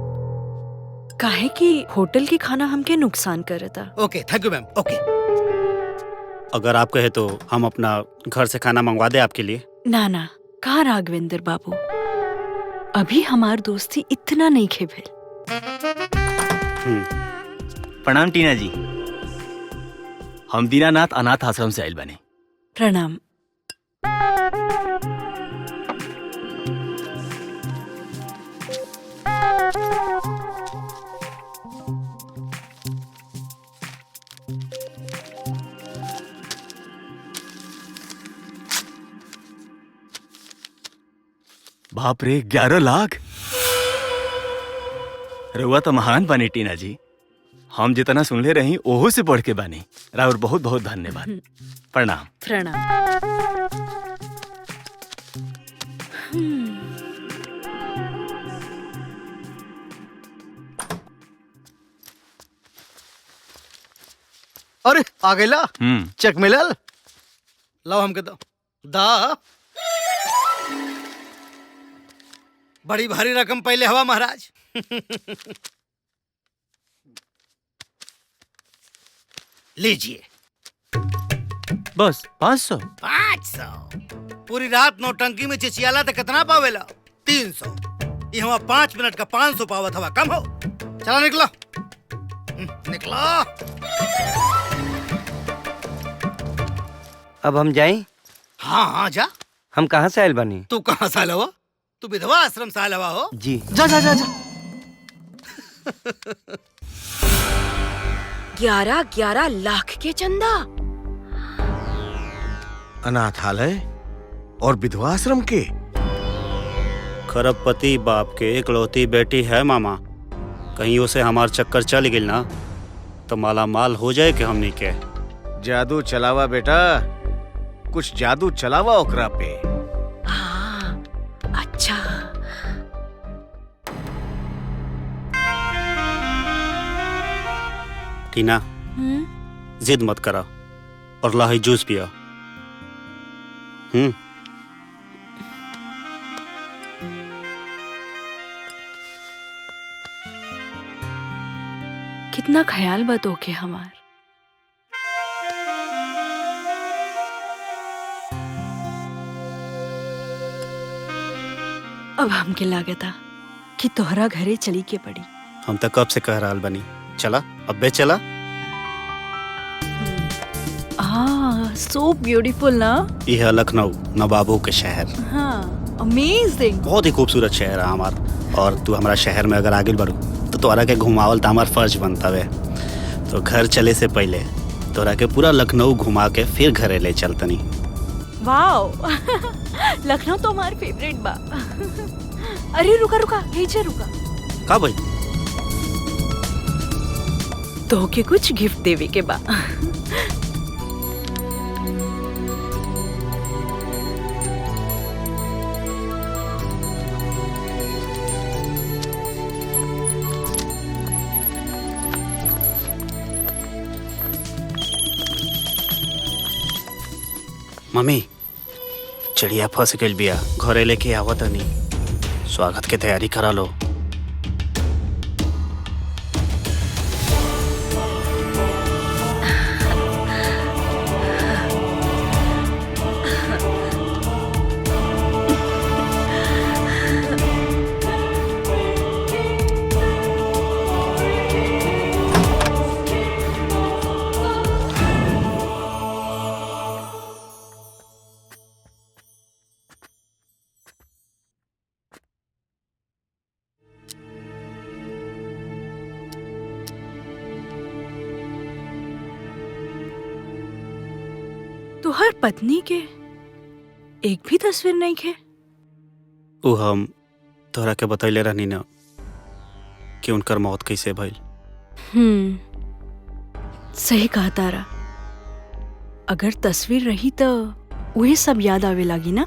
काहे कि होटल के खाना हमके नुकसान करता। ओके, थैंक यू मैम। ओके। अगर आप कहे तो हम अपना घर से खाना मंगवा दे आपके लिए। ना ना, कहाँ राघवेंद्र बाबू, अभी हमार दोस्ती इतना नहीं खेभेल। प्रणाम टीना जी, हम दीनानाथ अनाथ आश्रम से आइल बने। प्रणाम। बाप रे, 11 लाख! रउआ तो महान बने टीना जी। हम जितना सुनले रही ओहो से बढ़ के बानी। राउर बहुत बहुत धन्यवाद। प्रणाम। प्रणाम। अरे आ गईला, चेक मिलल। लाओ हमके दो। दा बड़ी भारी रकम पहले हवा महाराज। लीजिए। बस 500? 500 पूरी रात नौटंकी में चिचियाला तो कितना पावेला? 300। ये हमारा 5 मिनट का 500 पावत हवा कम हो। चला निकलो निकलो। अब हम जाएं? हाँ हाँ जा। हम कहाँ से आयल बनी? तू कहाँ से आयल हुआ? तू विधवा आश्रम से आयल हुआ हो? जी। जा जा जा जा। 11 लाख के चंदा। अनाथालय और विधवा आश्रम के? खरबपति बाप के इकलौती बेटी है मामा। कहीं उसे हमार चक्कर चल गिल ना तो माला माल हो जाए कि हमनी के। जादू चलावा बेटा, कुछ जादू चलावा ओकरा पे। हाँ, अच्छा। टीना जिद मत करा और लाही जूस पिया। कितना ख्याल बतो के हमार। अब हमके लागता कि तोहरा घरे चली के पड़ी। हम तो कब से कह रहा बनी, चला अबे चला। सो ब्यूटीफुल ना। यह है लखनऊ नवाबों के शहर। हाँ, अमेजिंग। बहुत ही खूबसूरत शहर है हमार। और तू हमारा शहर में अगर आगे बढ़ू तो तोरा के घुमावल तो हमार फर्ज बनता है। तो घर चले से पहले तोरा के पूरा लखनऊ घुमा के फिर घरे ले चलतनी। वाओ लखनऊ तो हमार फेवरेट बा। अरे रुका रुका, हेजे रुका। का भाई? तो के कुछ गिफ्ट देवे के बा। मम्मी चिड़िया फंस गई बिया, घरे लेके आवत नहीं। स्वागत के तैयारी करा लो। तुहर पत्नी के एक भी तस्वीर नहीं खे? वो हम तोहरा के बतैले रहनी ना कि उनकर मौत कैसे भइल। सही कहा तारा। अगर तस्वीर रही तो वही सब याद आवे लागी ना।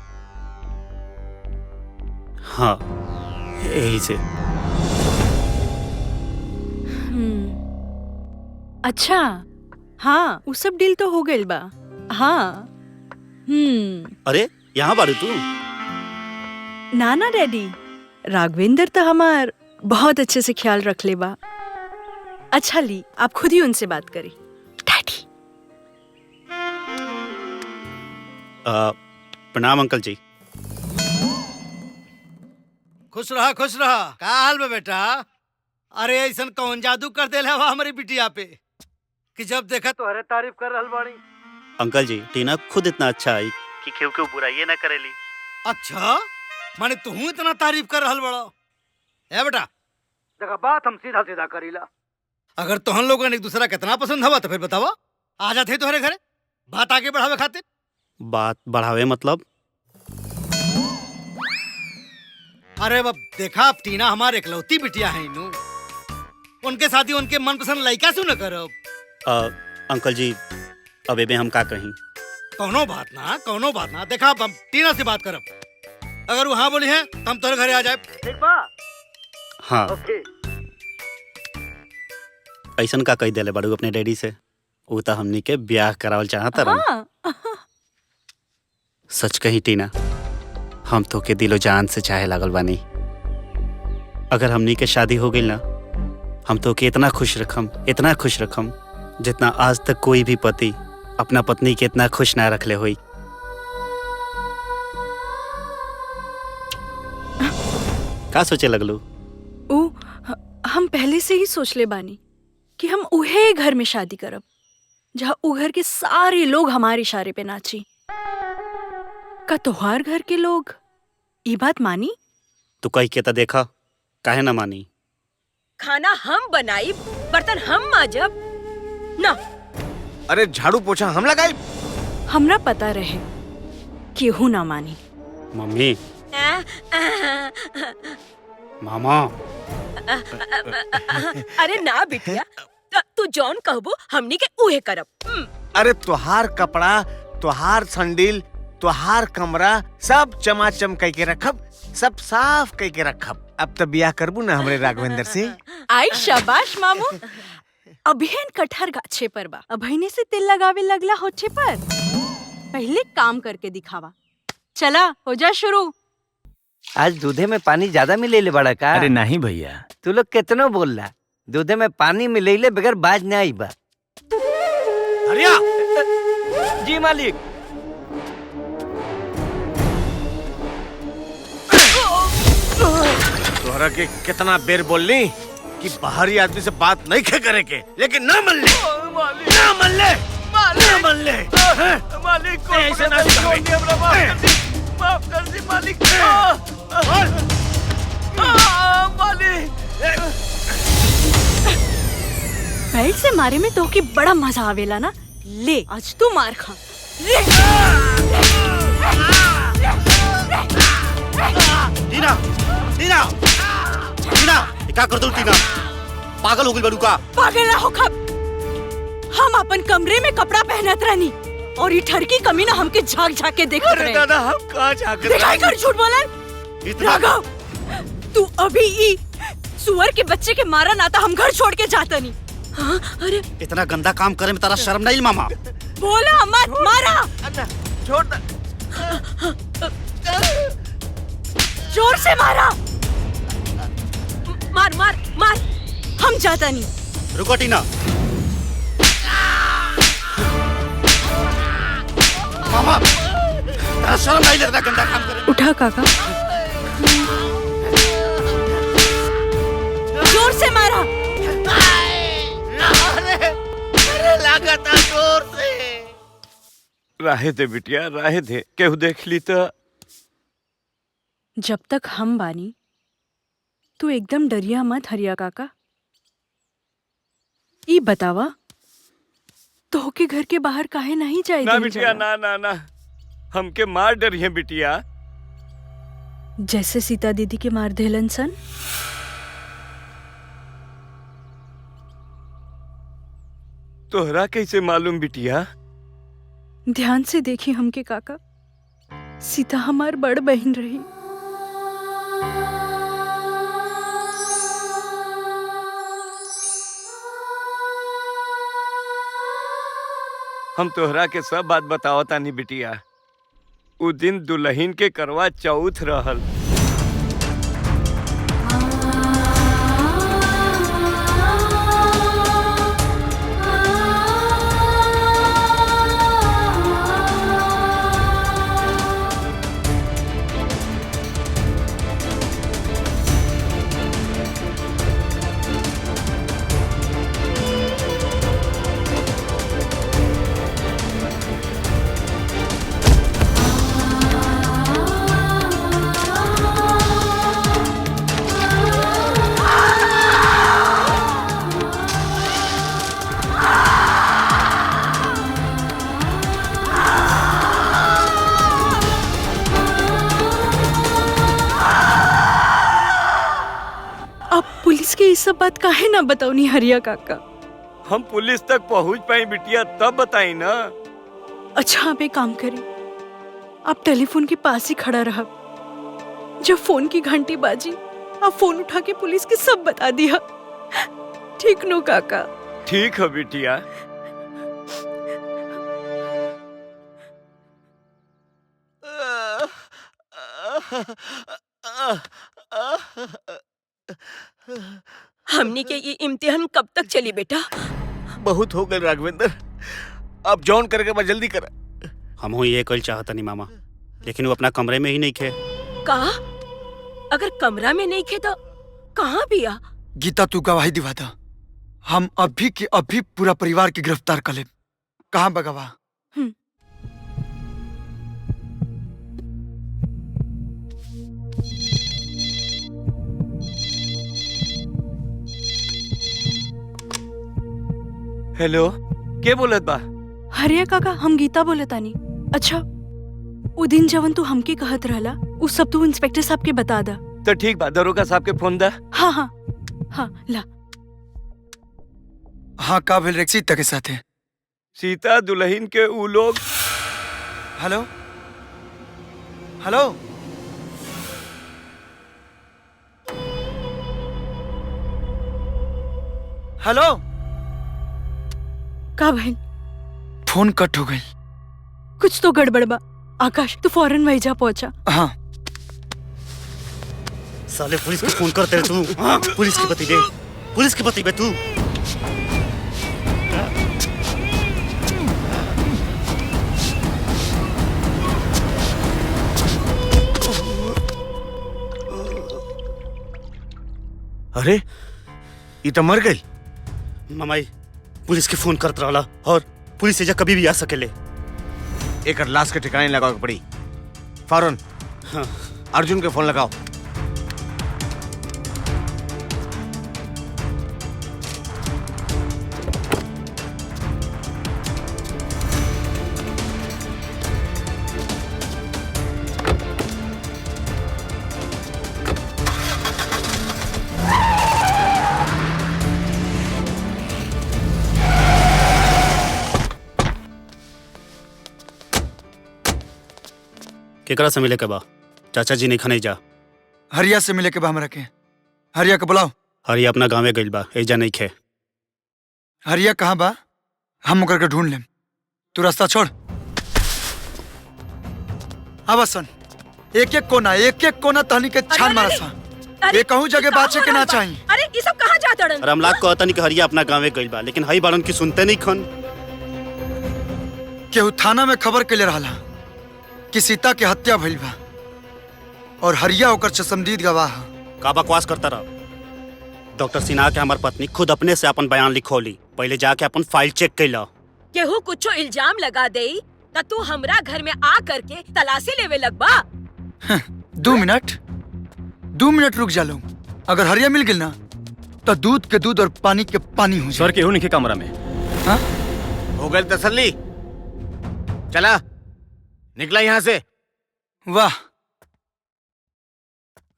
हाँ यही से। अच्छा हाँ, वो सब डील तो हो गइल बा। हाँ। अरे यहाँ बारू तू? ना डैडी, राघवेंद्र तो हमार बहुत अच्छे से ख्याल रख ले बा। अच्छा ली, आप खुद ही उनसे बात करें। डैडी। प्रणाम अंकल जी। खुश रहा का हाल में बेटा? अरे ऐसा कौन जादू कर दे हमारी बिटिया पे कि जब देखा तो अरे तारीफ कर रहल बाड़ी। अंकल जी टीना खुद इतना अच्छा है कि क्यों क्यों बुराई ना करेली। अच्छा माने तू इतना तारीफ कर रहल बड़ा है बेटा? देखा बात हम सीधा सीधा करीला। अगर तोहन लोगन एक दूसरा कितना पसंद हवा तो फिर बतावा, आ जाते तुम्हारे घरे बात आगे बढ़ावे खातिर। बात बढ़ावे मतलब? अरे बाप देखा, अब टीना हमारे इकलौती बिटिया है इनू, उनके साथ ही उनके मनपसंद लड़का से न करो। अंकल जी अब एबे हम का कहीं? कौनो बात ना। देखा अब हम टीना से बात करब, अगर वो हाँ बोली है तो हम तुम्हारे घरे आ जाए। ठीक बा? हाँ। ओके। ऐसन का कही देले बाड़ू अपने डैडी से? वो तो हमनी के ब्याह करावल चाहता रहा। सच कही टीना, हम तो के दिलो जान से चाहे लागल बानी। अगर हमनी के शादी हो गई ना, हम तो के इतना खुश रखम जितना आज तक कोई भी पति अपना पत्नी के इतना खुश ना रखले हुई। का सोचे लगलू? हम पहले से ही सोच ले बानी कि हम उहे घर में शादी करब जहाँ उ घर के सारे लोग हमारे इशारे पे नाची। का तोहार घर के लोग ये बात मानी? तू कह के तो देखा, काहे ना मानी? खाना हम बनाई, बर्तन हम माजब ना। अरे झाड़ू पोछा हम लगाई। हमरा पता रहे केहू ना मानी। मम्मी, मामा, अरे ना बिटिया, तू जौन कहबो हमनी के उहे करब। अरे तुहार कपड़ा, तुहार संडील, तुहार कमरा सब चमाचम कह के रखब, सब साफ कह के रखब। अब तो बियाह करबू ना हमरे राघवेंद्र से। आई शाबाश मामू। अभिहन कटहर गाछे पर बा, अभिने से तेल लगावे लगला होठे पर। पहले काम करके दिखावा। चला हो जा शुरू। आज दूधे में पानी ज्यादा मिलेले बड़ा का? अरे नहीं भैया, तू लोग कितनो बोल रहा, दूधे में पानी मिलेले बगैर बाज नहीं आई बा। हरिया जी मालिक। तोहरा के कितना बेर बोलनी कि बाहरी आदमी से बात नहीं खे करे के, लेकिन ना मन ले, ना मन ले, ना मन ले। मालिक को ऐसे ना माफ कर दी मालिक। मालिक बेल्ट से मारे में तो की बड़ा मजा आवेला ना। ले आज तू मार खा। ले। टीना, टीना, टीना, क्या कर दो टीना? पागल हो गई बड़ू का? पागल ना हो खब। हम अपन कमरे में कपड़ा पहनत रहनी और ये ठरकी कमीना हमके झांक झांक के देखत रहे। दादा हम कहाँ झांक रहे? दिखाई कर झूठ बोलन। राघव, तू अभी ई सुअर के बच्चे के मारा ना था हम घर छोड़ के जाता नहीं। हाँ, अरे इतना गंदा काम करे में तारा शर्म नहीं मामा? बोला मत, मारा। छोड़। जोर से मारा। मार मार मार। हम जाता नहीं। रुको टीना। मामा, तारा शर्म नहीं लगता गंदा काम करे? उठा काका। जोर से मारा। अरे लागता जोर से। राहे दे बिटिया, राहे दे, केहू देख ली तो। जब तक हम बानी तू एकदम डरिया मत हरिया काका। ई बतावा तो के घर के बाहर काहे नहीं जाए? ना बिटिया, ना ना ना, हमके मार डरिए बिटिया। जैसे सीता दीदी के मार देलन सन। तोहरा कैसे मालूम बिटिया? ध्यान से देखी हमके काका, सीता हमार बड़ बहन रही। हम तोहरा के सब बात बतावता नहीं बिटिया। उ दिन दुल्हन के करवा चौथ रहल। पुलिस के ये सब बात काहे ना बताऊनी हरिया काका? हम पुलिस तक पहुंच पाए बिटिया तब बताई ना। अच्छा आप एक काम करें, आप टेलीफोन के पास ही खड़ा रहा। जब फोन की घंटी बाजी आप फोन उठा के पुलिस के सब बता दिया। ठीक नो काका? ठीक है बिटिया। हमनी के ये इम्तिहान कब तक चली बेटा? बहुत हो गए राघवेंद्र, अब जॉन करके बस जल्दी कर। हम ये कल चाहता नहीं मामा, लेकिन वो अपना कमरे में ही नहीं खे। का? अगर कमरा में नहीं खे तो कहाँ बिया? गीता तू गवाही दिवा दा, हम अभी के अभी पूरा परिवार के गिरफ्तार कर ले। कहाँ बगवा? हेलो, के बोलत बा? हरिया काका, हम गीता बोलत तानी। अच्छा, उ दिन जवन तू हमके कहत रहला उ सब तू इंस्पेक्टर साहब के बता दा। तो ठीक बा, दरोगा साहब के फोन दा। हाँ हाँ हाँ, ला। हाँ, का भेल रे सीता के साथे? सीता दुल्हन के उ लोग। हेलो हेलो, हेलो, का भाई? फोन कट हो गई। कुछ तो गड़बड़ बा। आकाश, तू फौरन वही जा पहुंचा। हाँ। साले पुलिस को फोन करते तू। हाँ? पुलिस की पति बे, पुलिस की पति बे तू। अरे, ये तो मर गई। मामाई पुलिस के फोन करत रहला और पुलिस एजा कभी भी आ सकेले। एक लाश के ठिकाने लगाओ पड़ी। फौरन हाँ। अर्जुन के फोन लगाओ। केकरा से मिले के बा? चाचा जी नहीं खने जा। हरिया से मिले के बा हमरा के। हरिया के बुलाओ। हरिया अपना गाँव गइल बा, एजा नहीं खे। हरिया कहाँ बा? हम ओकर के ढूंढ लेम। तू रास्ता छोड़। अब सन एक एक कोना तहनी के छान मारा सा। ये कहूँ जगह बाचे के ना चाहिए। अरे ये सब कहाँ जात अड़न? रामलाल कहता नहीं कि हरिया अपना गाँव गइल बा, लेकिन हई बाड़न की सुनते नहीं खन। केहू थाना में खबर के ले रहा कि सीता के हत्या भइल बा और हरिया ओकर चश्मदीद गवाह। का बकवास करता रहा? डॉक्टर सिन्हा के हमार पत्नी खुद अपने से अपन बयान लिखौली। पहले जाके अपन फाइल चेक कैला। केहू कुछो इल्जाम लगा दे त तू हमरा घर में आ करके तलाशी लेवे लगबा। 2 मिनट रुक जा लो। अगर हरिया मिल गई ना तो दूध के दूध और पानी के पानी हो जाए। सर केहू नहीं के कमरा में। हाँ? हो गई तसल्ली। चला निकला यहाँ से। वाह,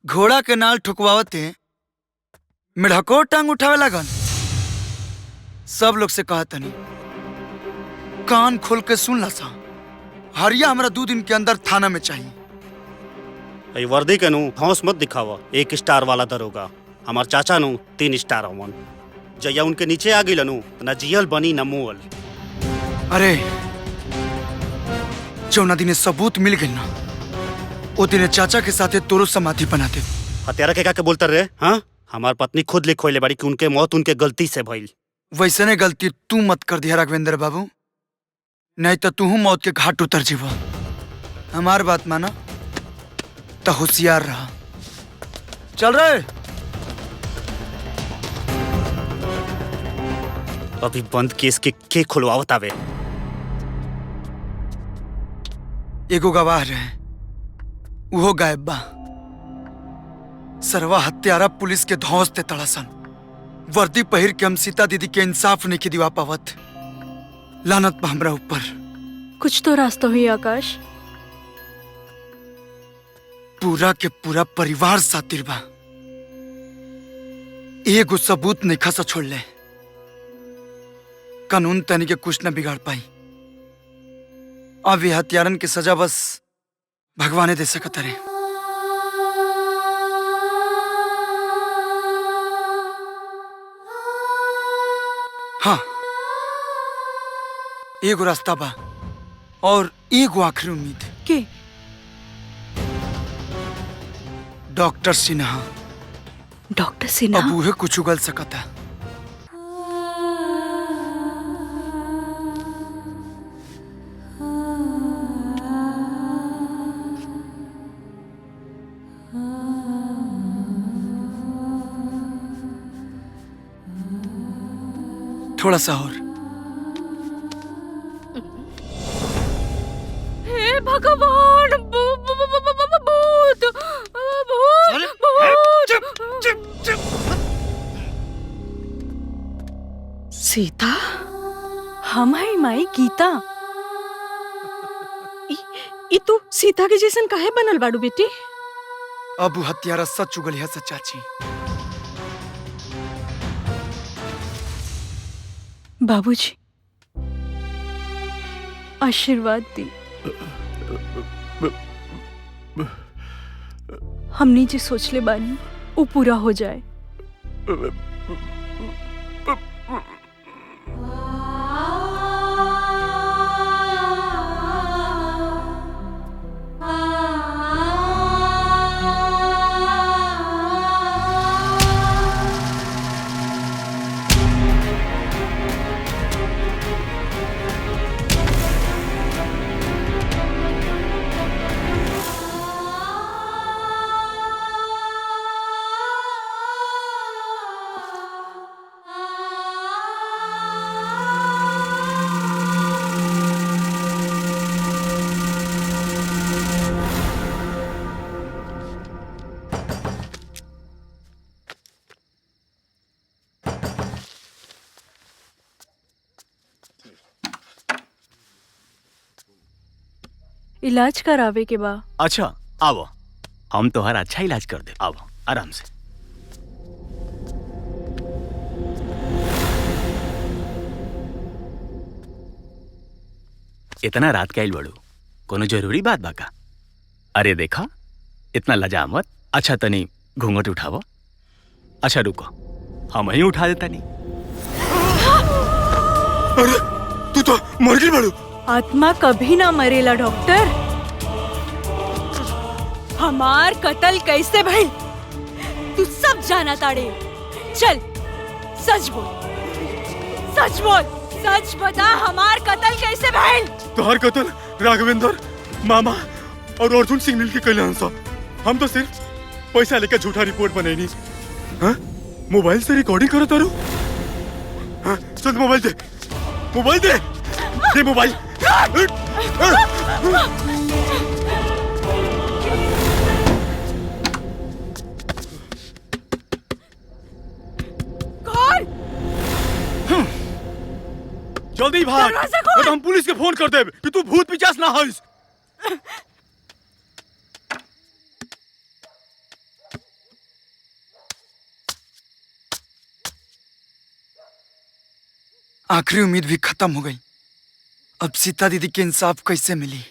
घोड़ा के नाल ठुकवावते मिढ़को टांग उठावे लगन। सब लोग से कहा तनी कान खोल के सुन ला सा। हरिया हमरा 2 दिन के अंदर थाना में चाहिए। वर्दी के नु हौस मत दिखावा। 1 स्टार वाला दरोगा। हमार चाचा नु 3 स्टार अवन। जया उनके नीचे आ गई नु न जियल बनी न मुअल। अरे जौना दिने सबूत मिल गई ना ओ दिने चाचा के साथे तोरो समाधि बना दे। हत्यारा के का बोलता रे? हाँ, हमार पत्नी खुद लिखोले बाड़ी कि उनके मौत उनके गलती से भइल। वैसने गलती तू मत कर दिया राघवेंद्र बाबू, नहीं तो तू मौत के घाट उतर जीवा। हमार बात माना तो होशियार रहा। चल रहे। अभी बंद केस के खुलवावत आवे। एगो गवाह रहे, वो गायब बा। सरवा हत्यारा पुलिस के धौंस ते तड़ासन। वर्दी पहिर के हम सीता दीदी के इंसाफ नहीं की दिवा पावत। लानत बा हमरा ऊपर। कुछ तो रास्ता हुई आकाश। पूरा के पूरा परिवार सातिर बा। एगो सबूत नहीं खसा छोड़ ले। कानून तनी के कुछ न बिगाड़ पाई। अब ये हत्यारन की सजा बस भगवाने दे सकता रे। हाँ, एगो रास्ता बा और एगो आखिरी उम्मीद के? डॉक्टर सिन्हा। डॉक्टर सिन्हा अब उहे कुछ उगल सकता। थोड़ा सा और। हे भगवान, भूत भूत सीता, हम है माई गीता। ई तू सीता के जैसन काहे बनल बाड़ू बेटी? अब हत्यारा सच उगली है चाची। बाबूजी, आशीर्वाद दी। हमने जो सोचले बानी वो पूरा हो जाए। इलाज करावे के बा। अच्छा आओ, हम तुम्हारा अच्छा इलाज कर दे। आओ आराम से। इतना रात के आइल बड़ू, कोनो जरूरी बात बाका? अरे देखा, इतना लजा मत। अच्छा तनी घूंघट उठावो। अच्छा रुको, हम ही उठा देता नहीं। अरे तू तो मर गई बड़ू। आत्मा कभी ना मरेला डॉक्टर। हमार कत्ल कैसे भइल तू सब जाना ताड़े। चल सच बोल, सच बोल, सच बता, हमार कत्ल कैसे भइल? तोहर कत्ल राघवेंद्र मामा और अर्जुन सिंह मिल के कैलन सा। हम तो सिर्फ पैसा लेकर झूठा रिपोर्ट बनैनी। हाँ? मोबाइल से रिकॉर्डिंग करो तारू। हाँ? चल मोबाइल दे, मोबाइल दे, दे मोबाइल। कौन? जल्दी भाग, नहीं तो हम पुलिस के फोन कर दे कि तू भूत पिचास ना होइस। आखिरी उम्मीद भी खत्म हो गई। अब सीता दीदी के इंसाफ कैसे मिली?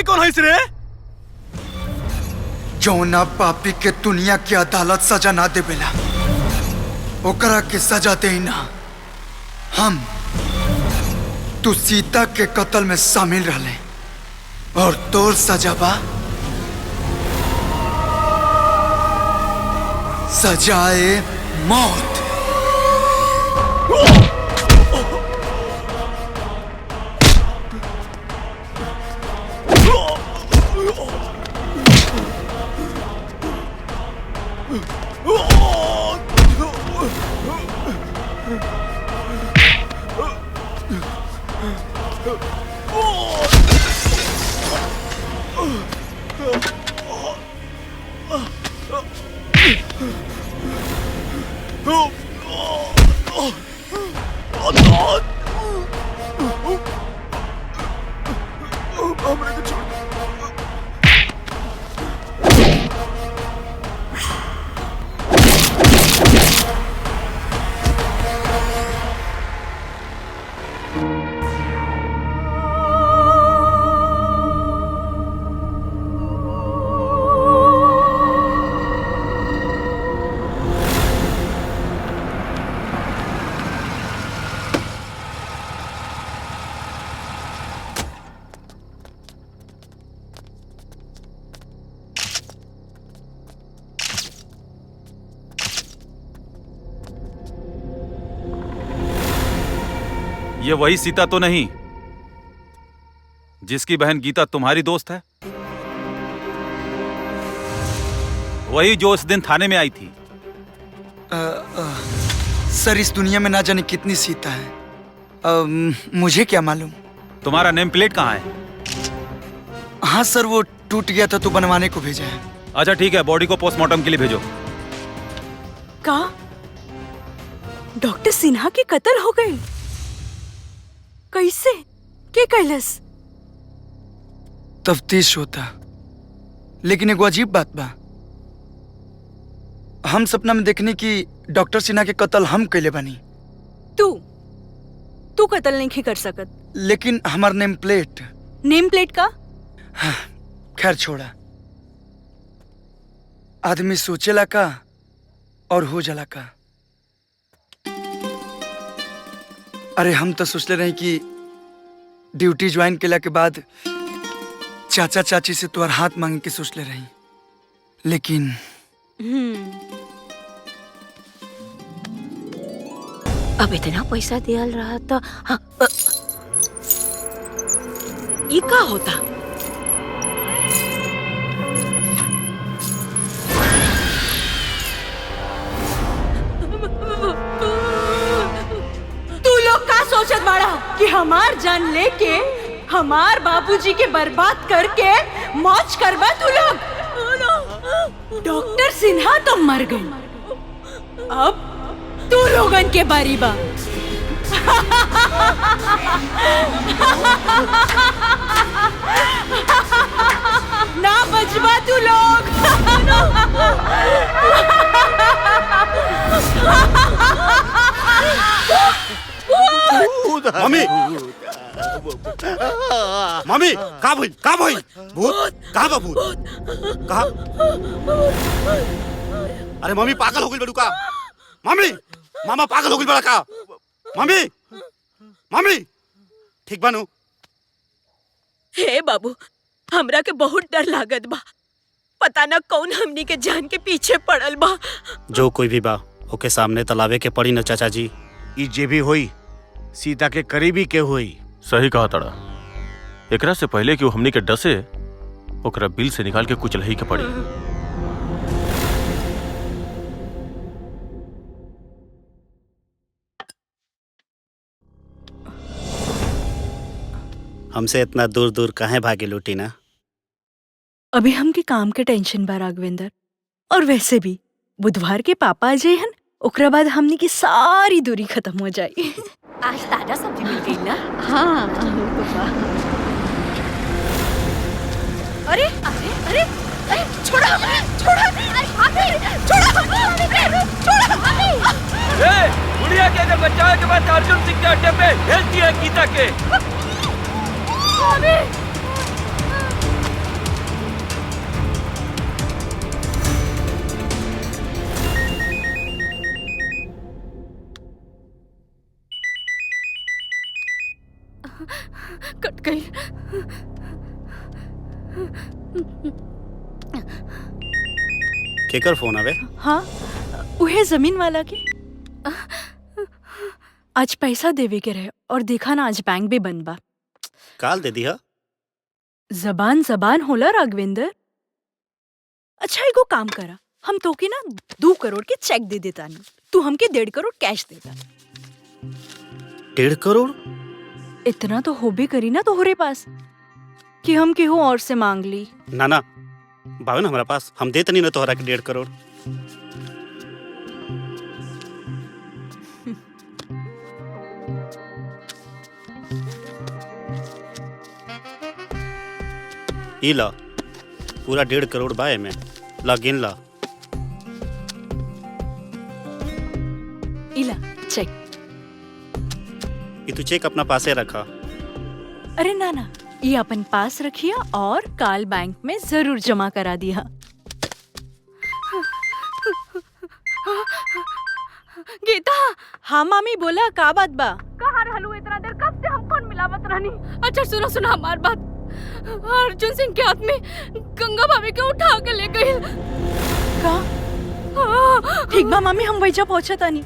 कौन है रे? जौना पापी के दुनिया की अदालत सजा ना देवेला ओकरा के सजा देना हम। तू सीता के कत्ल में शामिल रहले और तोर सजा बा सजाए मौत। ये वही सीता तो नहीं जिसकी बहन गीता तुम्हारी दोस्त है? वही जो उस दिन थाने में आई थी? सर, इस दुनिया में ना जाने कितनी सीता है, मुझे क्या मालूम। तुम्हारा नेम प्लेट कहाँ है? हाँ सर, वो टूट गया था तो बनवाने को भेजा है। अच्छा ठीक है, बॉडी को पोस्टमार्टम के लिए भेजो। का डॉक्टर सिन्हा की कत्ल हो गई? कैसे? के कैलस? तफ्तीश होता, लेकिन एक अजीब बात बा, हम सपना में देखने की डॉक्टर सिन्हा के कत्ल हम कैले बनी। तू कत्ल नहीं कर सकत। लेकिन हमार नेम प्लेट का खैर छोड़ा, आदमी सोचेला का और हो जाला का। अरे हम तो सोचले रहे कि ड्यूटी ज्वाइन केला के बाद चाचा चाची से तोहर हाथ मांगे के सोचले रही, लेकिन अब इतना पैसा दियल रहा तो ये का होता? तू लोग का सोचत बाड़ा कि हमार जान लेके हमार बाबूजी के बर्बाद करके मौज करबा तू लोग? डॉक्टर सिन्हा तो मर गई, अब तू लोगन के बारी बा। ना बचबा तू लोग। मम्मी मम्मी कहाँ भाई भूत कहाँ बा भूत कहाँ? अरे मम्मी पागल हो गई बड़ू का? मम्मी मामा पागल हो गई बड़ा का? मम्मी मम्मी ठीक बानू? हे बाबू, हमरा के बहुत डर लागत बा, पता न कौन हमनी के जान के पीछे पड़ल बा। जो कोई भी बा ओके सामने तलावे के पड़ी न चाचा जी। ई जे भी होई सीता के करीबी के होई। सही कहा तड़ा, एकरा से पहले कि वो हमनी के डसे ओकरा बिल से निकाल के कुचलही के पड़ी। हमसे इतना दूर दूर काहे भागे लूटी ना? अभी हमके काम के टेंशन बा राघवेंद्र, और वैसे भी बुधवार के पापा आ जाइहन, ओकरा बाद हमनी की सारी दूरी खत्म हो जाई। आज ताजा सब्जी मिल गई ना? हाँ। अरे अरे अरे अरे छोड़ा छोड़ा बुढ़िया के अगर बचाव के बाद अर्जुन सिंह के अड्डे पे भेज दिया गीता के। कट गई। केकर फोन आवे? हाँ, उहे जमीन वाला के। आज पैसा देवे के रहे और देखा ना आज बैंक भी बंद बा। काल दे दिया। जबान जबान होला राघवेंद्र। अच्छा एगो काम करा, हम तो के ना 2 करोड़ के चेक दे देता नहीं, तू हमके 1.5 करोड़ कैश देता। 1.5 करोड़? इतना तो हो भी करी ना तोहरे पास कि हम केहू और से मांग ली। ना ना बावन हमारा पास, हम देते नहीं ना तोहरा के 1.5 करोड़। ई ला पूरा 1.5 करोड़ बाय में ला गिन ला। इला चेक। ये तू चेक अपना पासे रखा। अरे ना ना, ये अपन पास रखिया और काल बैंक में जरूर जमा करा दिया। गीता। हाँ मामी बोला, का बात बा? कहाँ रहलू इतना देर? कब से हम फोन मिलावत रहनी। अच्छा सुनो सुनो हमार बात, अर्जुन सिंह के हाथ में गंगा भाभी के उठा के ले गई। का? ठीक बा मामी, हम वैजा पहुंचा तानी।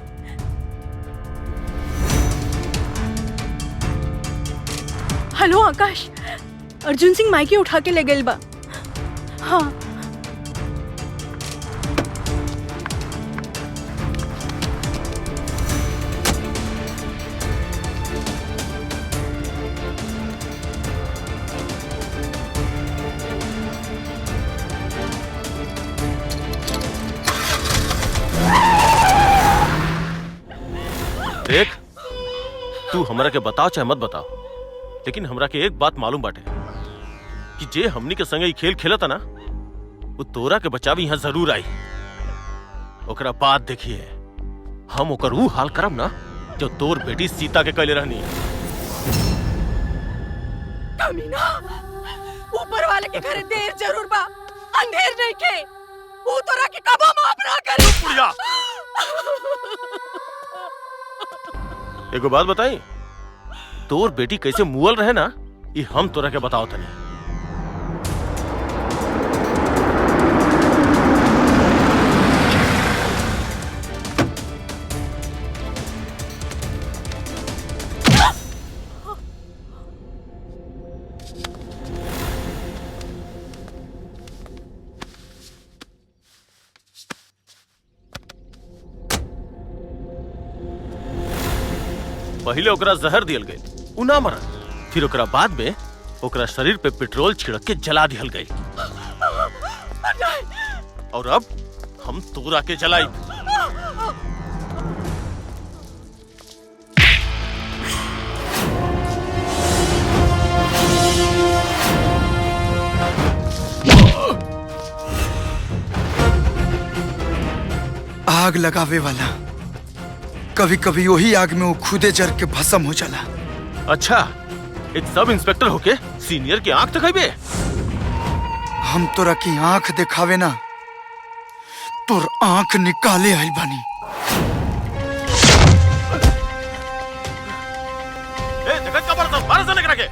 हेलो आकाश, अर्जुन सिंह माइके उठा के ले गइल बा। हाँ देख, तू हमरा के बताओ चाहे मत बताओ, लेकिन हमरा के एक बात मालूम बाटे कि जे हमनी के संगे ई खेल खेलता ना, वो तोरा के बचावी यहाँ जरूर आई। ओकरा बाद देखिए हम ओकर ऊ हाल करम ना जो तोर बेटी सीता के कैले रहनी। कमीना, ऊपर वाले के घरे देर जरूर बा, अंधेर नहीं के। वो तोरा के कबो माफ ना करी। बुढ़िया, एगो बात बताई, तोर बेटी कैसे मुअल रहे ना, ये हम तोरा के बताओ तनी। पहले ओकरा जहर दियल गई, उ ना मरल। फिर ओकरा बाद में ओकरा शरीर पे पेट्रोल छिड़क के जला दियल गई। और अब हम तोरा के जलाई। आग लगावे वाला कभी कभी वही आग में वो खुदे जर के भस्म हो जाला। अच्छा, एक सब इंस्पेक्टर होके सीनियर की आंख दिखाइबे? हम तोरा की आंख दिखावे ना, तोर आंख निकाले आइल बानी। ए, जगत का बड़ा बारह से निकल के।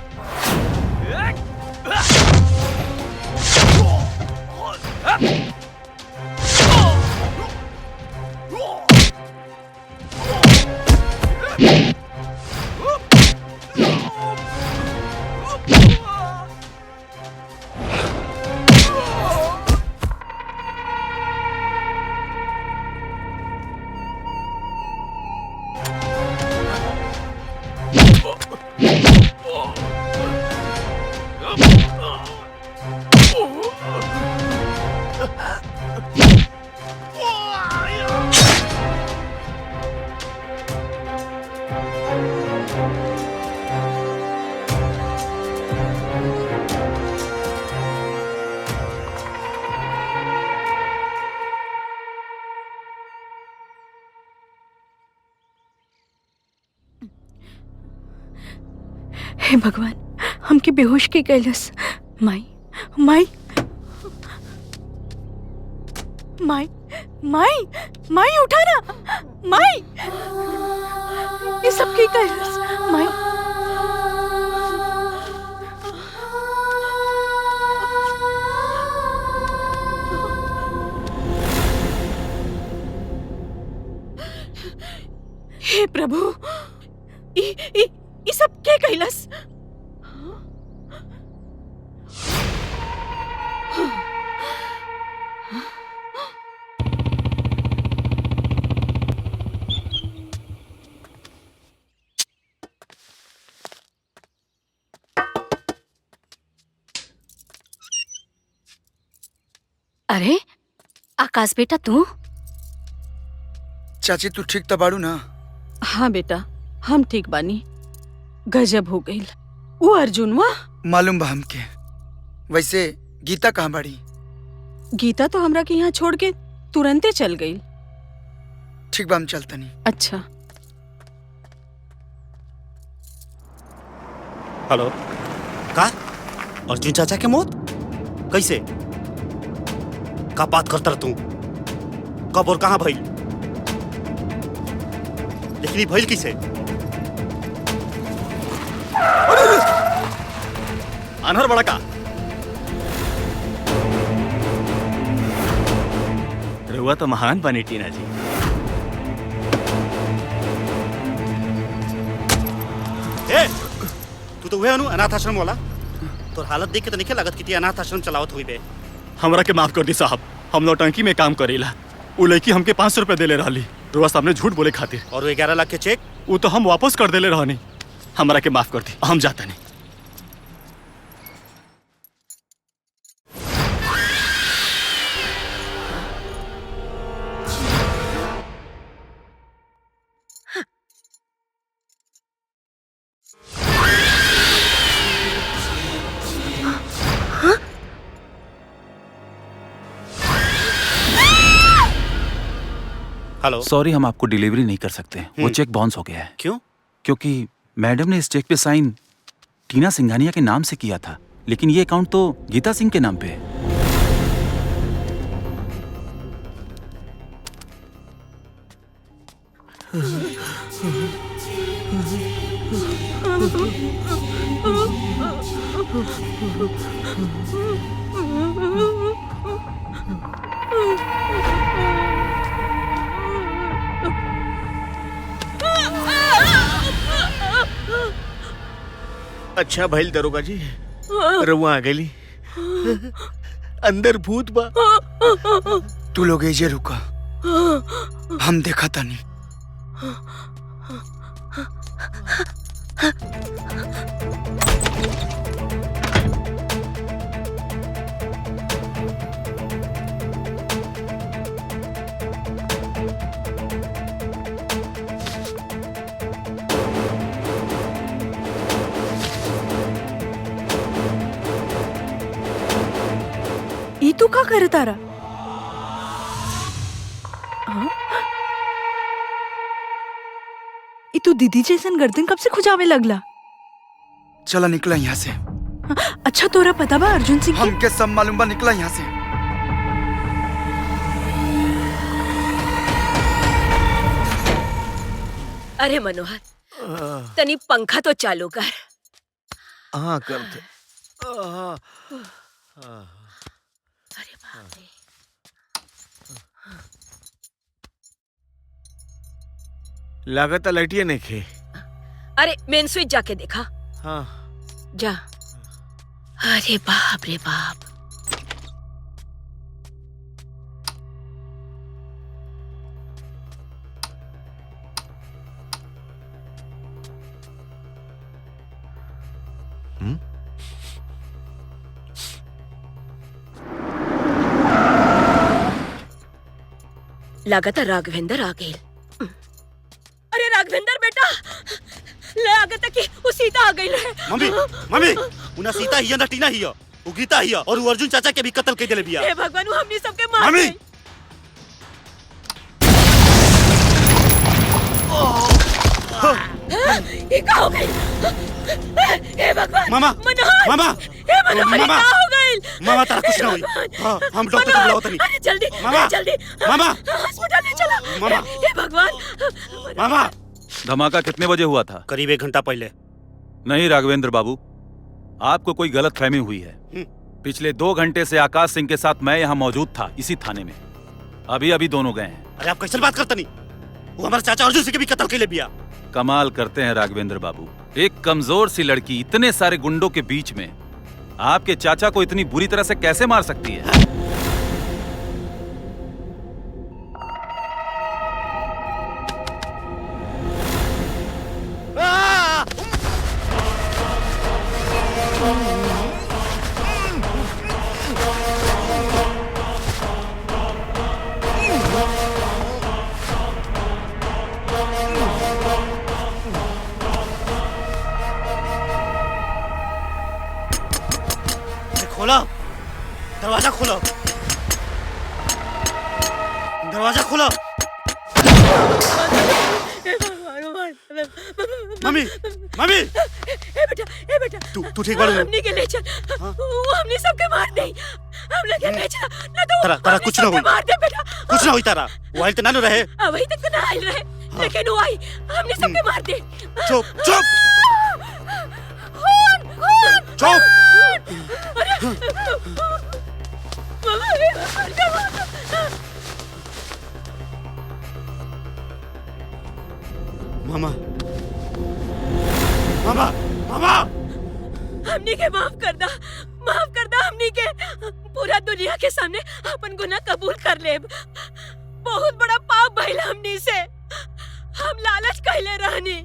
हे भगवान, हमके बेहोश के कैलस। माई माई माई माई माई उठा ना, माई ये सब के कैलस। माई हे प्रभु, ई सब के कैलस। अरे आकाश बेटा, तू? चाची तू ठीक तो बाड़ू ना? हाँ बेटा, हम ठीक बानी। गजब हो गई। वो अर्जुनवा मालूम बा हमके। वैसे गीता कहाँ बाड़ी? गीता तो हमरा के यहाँ छोड़ के तुरंते चल गई। ठीक बा, हम चलतनी। अच्छा। हेलो, का अर्जुन चाचा के मौत कैसे? का बात करता तू? कब और कहाँ भइल? लेकिन भइल किसे? अनहर बड़ा का रहुआ तो महान बनी टीना जी। ए, तू तो हुए अनु अनाथ आश्रम वाला। तो हालत देख के तो नहीं लागत कि अनाथ आश्रम चलावत हुई बे। हमरा के माफ कर दी साहब, हम नौटंकी में काम करेला। उ लड़की हमके 500 रुपए देले रहली रुआ सामने झूठ बोले खातिर। और वो 11 लाख के चेक वो तो हम वापस कर देले रहनी। हमरा के माफ कर दी, हम जाता नहीं। हेलो, सॉरी हम आपको डिलीवरी नहीं कर सकते। वो चेक बाउंस हो गया है। क्यों? क्योंकि मैडम ने इस चेक पे साइन टीना सिंघानिया के नाम से किया था, लेकिन ये अकाउंट तो गीता सिंह के नाम पे है। अच्छा भइल दरोगा जी, रउआ आ गई। अंदर भूत बा। तू लोग एजे रुका, हम देखा तानी। ई तू का करे तारा? ई तू दीदी जैसन गर्दन कब से खुजावे लगला? चला निकला यहाँ से। अच्छा तोरा पता बा अर्जुन सिंह के? हमके सब मालूम बा, निकला यहाँ से। अरे मनोहर, तनी पंखा तो चालू कर। हाँ करते। अरे बाप रे। लागत लटिया नहीं खे। अरे मेन स्विच जाके देखा। हाँ जा। अरे बाप रे बाप। लागत राघवेंद्र आ गए। अरे राघवेंद्र बेटा, लागत कि वो सीता आ गई है। मम्मी मम्मी, उना सीता हिया ना टीना हिया, वो गीता हिया और वो अर्जुन चाचा के भी कत्ल कर देले बिया। हे भगवान, वो हमनी सबके मार मम्मी गई। ये क्या हो गई? हे भगवान। मामा मनोहर, मामा हे मनोहर, ये मामा क्या हो गई? मामा तारा कुछ ना हुई। हाँ, हम डॉक्टर को बुलाओ तनी। अरे जल्दी मामा जल्दी मामा हॉस्पिटल ले चलो। मामा हे भगवान। मामा। धमाका कितने बजे हुआ था? करीब 1 घंटा पहले। नहीं राघवेंद्र बाबू, आपको कोई गलत फहमी हुई है। पिछले 2 घंटे से आकाश सिंह के साथ मैं यहाँ मौजूद था, इसी थाने में। अभी अभी दोनों गए हैं। अरे आप कैसे बात करते नहीं? वो हमारे चाचा अर्जुन सिंह के भी कत्ल कर ले बिया। कमाल करते हैं राघवेंद्र बाबू, एक कमजोर सी लड़की इतने सारे गुंडों के बीच में आपके चाचा को इतनी बुरी तरह से कैसे मार सकती है? खोला, दरवाजा खोलो, दरवाजा खोलो। Mummy mummy. ए बेटा तू ठीक बाड़ू? हमनी के ले चल। वो हमनी सबके मार दे। हम लगे ले चल ना तो तारा तारा कुछ ना हुई। मार दे बेटा। कुछ ना हुई तारा। वो आइल त ना रहे। वही तक तो ना आइल रहे, लेकिन वो आई, हमने सबके मार दे। चुप चुप चुप। मामा मामा मामा दुनिया के सामने अपन गुनाह कबूल कर लेब। बहुत बड़ा पाप भइल हमनी से। हम लालच कइले रहनी।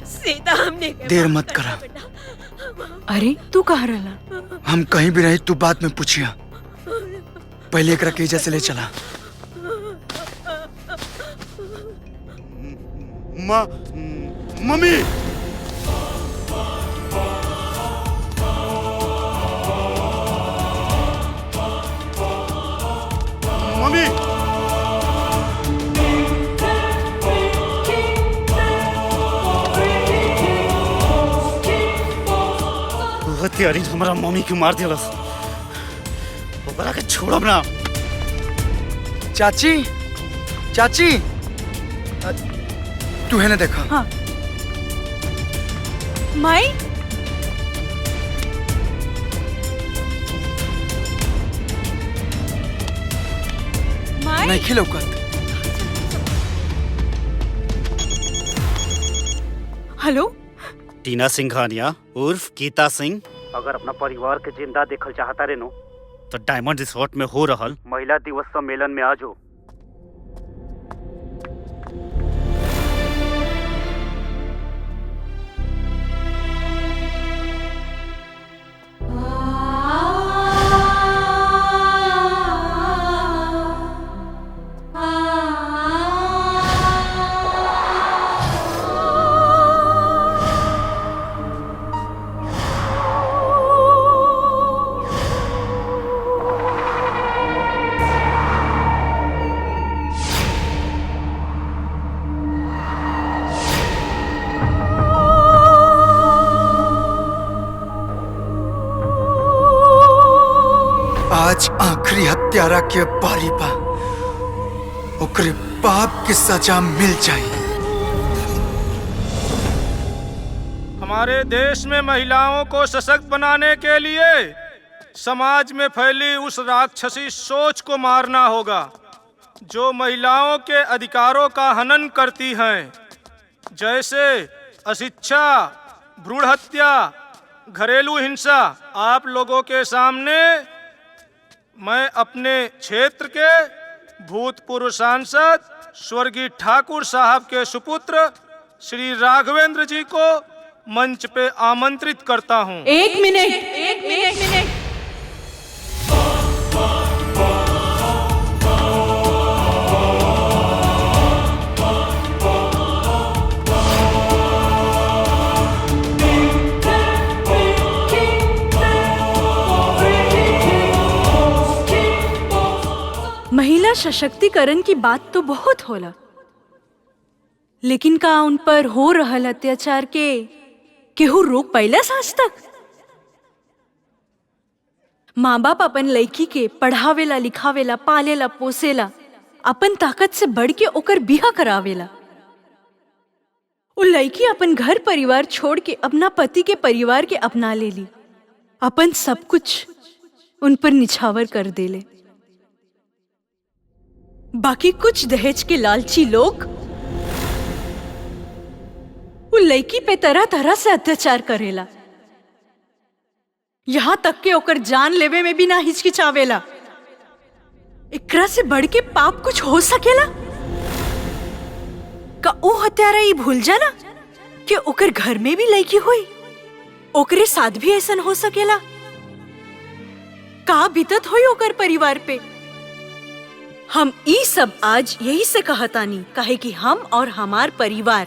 सीता हमने देर मत करा। अरे तू कहाँ रहला? हम कहीं भी रही तू बाद में पूछिया। पहले एकरा के जैसे ले चला। मम्मी मम्मी हत्यारी हमारा मम्मी के मार दिलस। ओकरा के छोड़ब ना। चाची चाची तू है ना देखा। हाँ। माई माई नहीं खिलौकत। हेलो टीना सिंघानिया उर्फ गीता सिंह अगर अपना परिवार के जिंदा देखल चाहता रे नो तो डायमंड रिसोर्ट में हो रहल महिला दिवस सम्मेलन में आ जाओ। आज आखिरी हत्यारा के बारी बा। ओकरे बाप की सजा मिल जाए। हमारे देश में महिलाओं को सशक्त बनाने के लिए समाज में फैली उस राक्षसी सोच को मारना होगा जो महिलाओं के अधिकारों का हनन करती हैं, जैसे अशिक्षा, भ्रूण हत्या, घरेलू हिंसा। आप लोगों के सामने मैं अपने क्षेत्र के भूतपूर्व सांसद स्वर्गीय ठाकुर साहब के सुपुत्र श्री राघवेंद्र जी को मंच पे आमंत्रित करता हूं। एक मिनट। महिला सशक्तिकरण की बात तो बहुत होला, लेकिन का उन पर हो रहल अत्याचार के केहू रोक पाइलस आज तक? माँ बाप अपन लड़की के पढ़ावेला, लिखावेला, पालेला, पोसेला, अपन ताकत से बढ़ के ओकर बिहा करावेला। उ लड़की अपन घर परिवार छोड़ के अपना पति के परिवार के अपना ले ली, अपन सब कुछ उन पर निछावर कर देले। बाकी कुछ दहेज के लालची लोग वो लड़की पे तरह तरह से अत्याचार करेला, यहाँ तक के ओकर जान लेवे में भी ना हिचकिचावेला। एकरा से बढ़ के पाप कुछ हो सकेला का? ओ हत्यारा ये भूल जाना कि ओकर घर में भी लड़की हुई, ओकरे साथ भी ऐसा हो सकेला? का बीतत हुई ओकर परिवार पे? हम ई सब आज यही से कहतानी, काहे कि हम और हमार परिवार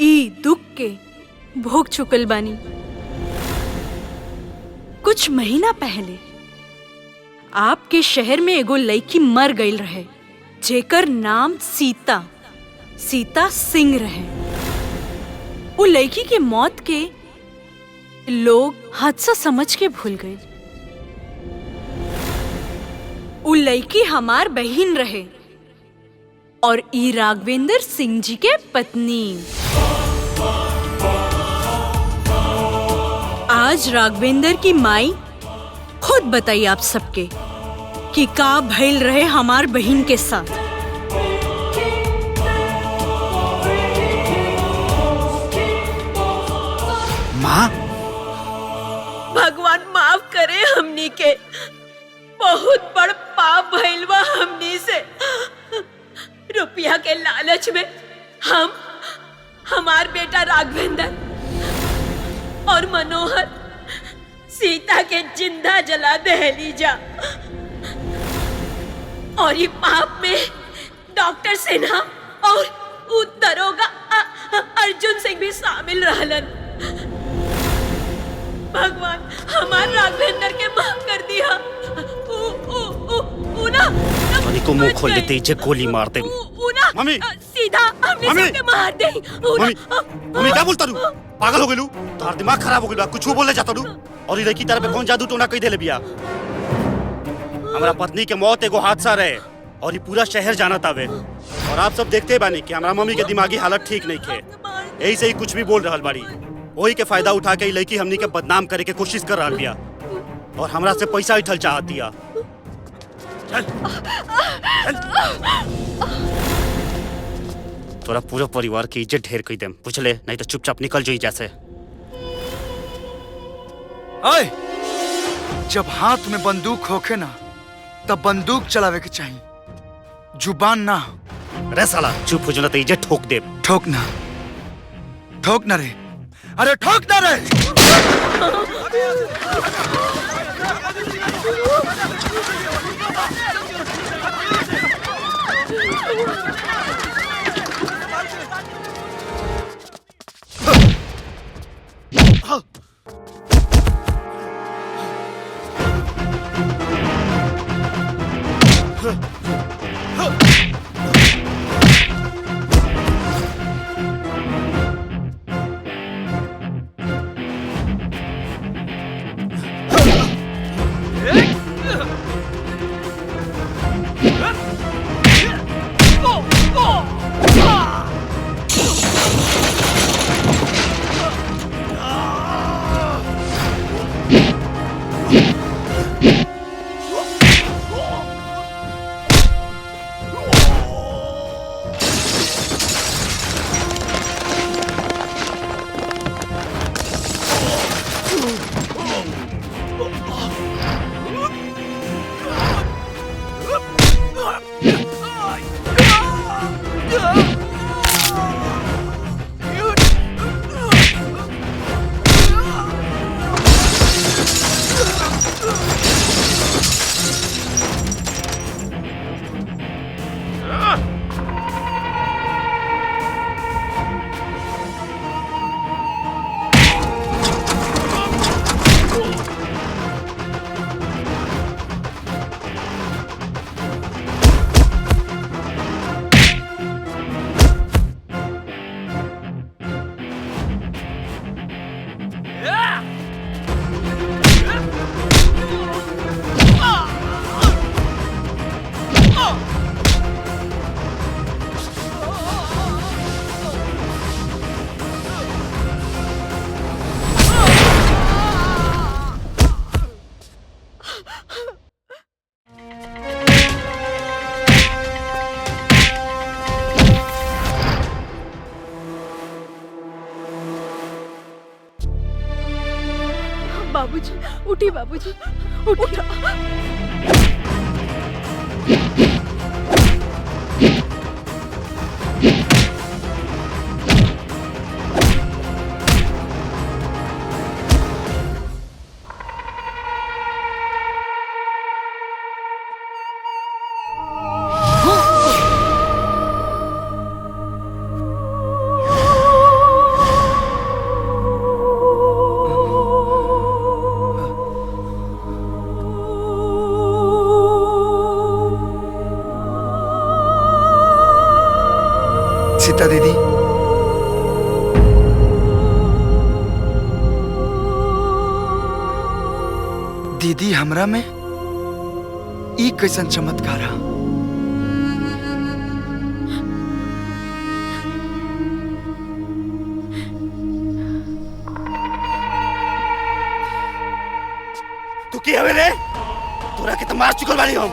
ई दुख के भोग चुकल बानी। कुछ महीना पहले आपके शहर में एगो लड़की मर गई रहे, जेकर नाम सीता सिंह रहे। वो लड़की के मौत के लोग हादसा समझ के भूल गए। वो लड़की हमार बहन रहे और ई राघवेंद्र सिंह जी के पत्नी। आज राघवेंद्र की माई खुद बताई आप सबके कि का भइल रहे हमार बहन के साथ। हम हमार बेटा राघवेंद्र और मनोहर सीता के जिंदा जला दहली जा और ये पाप में डॉक्टर सिन्हा और दरोगा अर्जुन सिंह भी शामिल रहलन। भगवान हमार राघवेंद्र के माफ कर दिया। मम्मी को मुंह खोल देते ही गोली मार दे। मम्मी सीधा हमने सबके मार दे। मम्मी क्या बोलता तू? पागल हो गेलू? तोहर दिमाग खराब हो गेलू? कुछ बोले जाता तू? और ये लड़की तरह पे कौन जादू टोना कह देले बिया? हमारा पत्नी के मौत एगो हादसा रहे और ये पूरा शहर जाना तावे। और आप सब देखते बानी कि हमारा मम्मी के दिमागी हालत ठीक नहीं थे, यही से ही कुछ भी बोल रहल बाड़ी। वही के फायदा उठा के लड़की हमनी के बदनाम करे के कोशिश कर रहल बिया और हमरा से पैसा उठल चाहत दिया। चल तोरा पूरा परिवार की इज्जत ढेर कई देम, बुझले? नहीं तो चुपचाप निकल जाई जैसे। ओए, जब हाथ में बंदूक होखे ना तब बंदूक चलावे के चाहिए, जुबान ना। अरे साला चुप हो जाना तो इज्जत ठोक दे। ठोक ना रे, अरे ठोक ना रे। बाबूजी उठी, बाबूजी उठा। सीता दीदी, दीदी हमरा में ई कैसन चमत्कार है? तू की हवे रे? तोरा के तो मार चुकल बानी हम।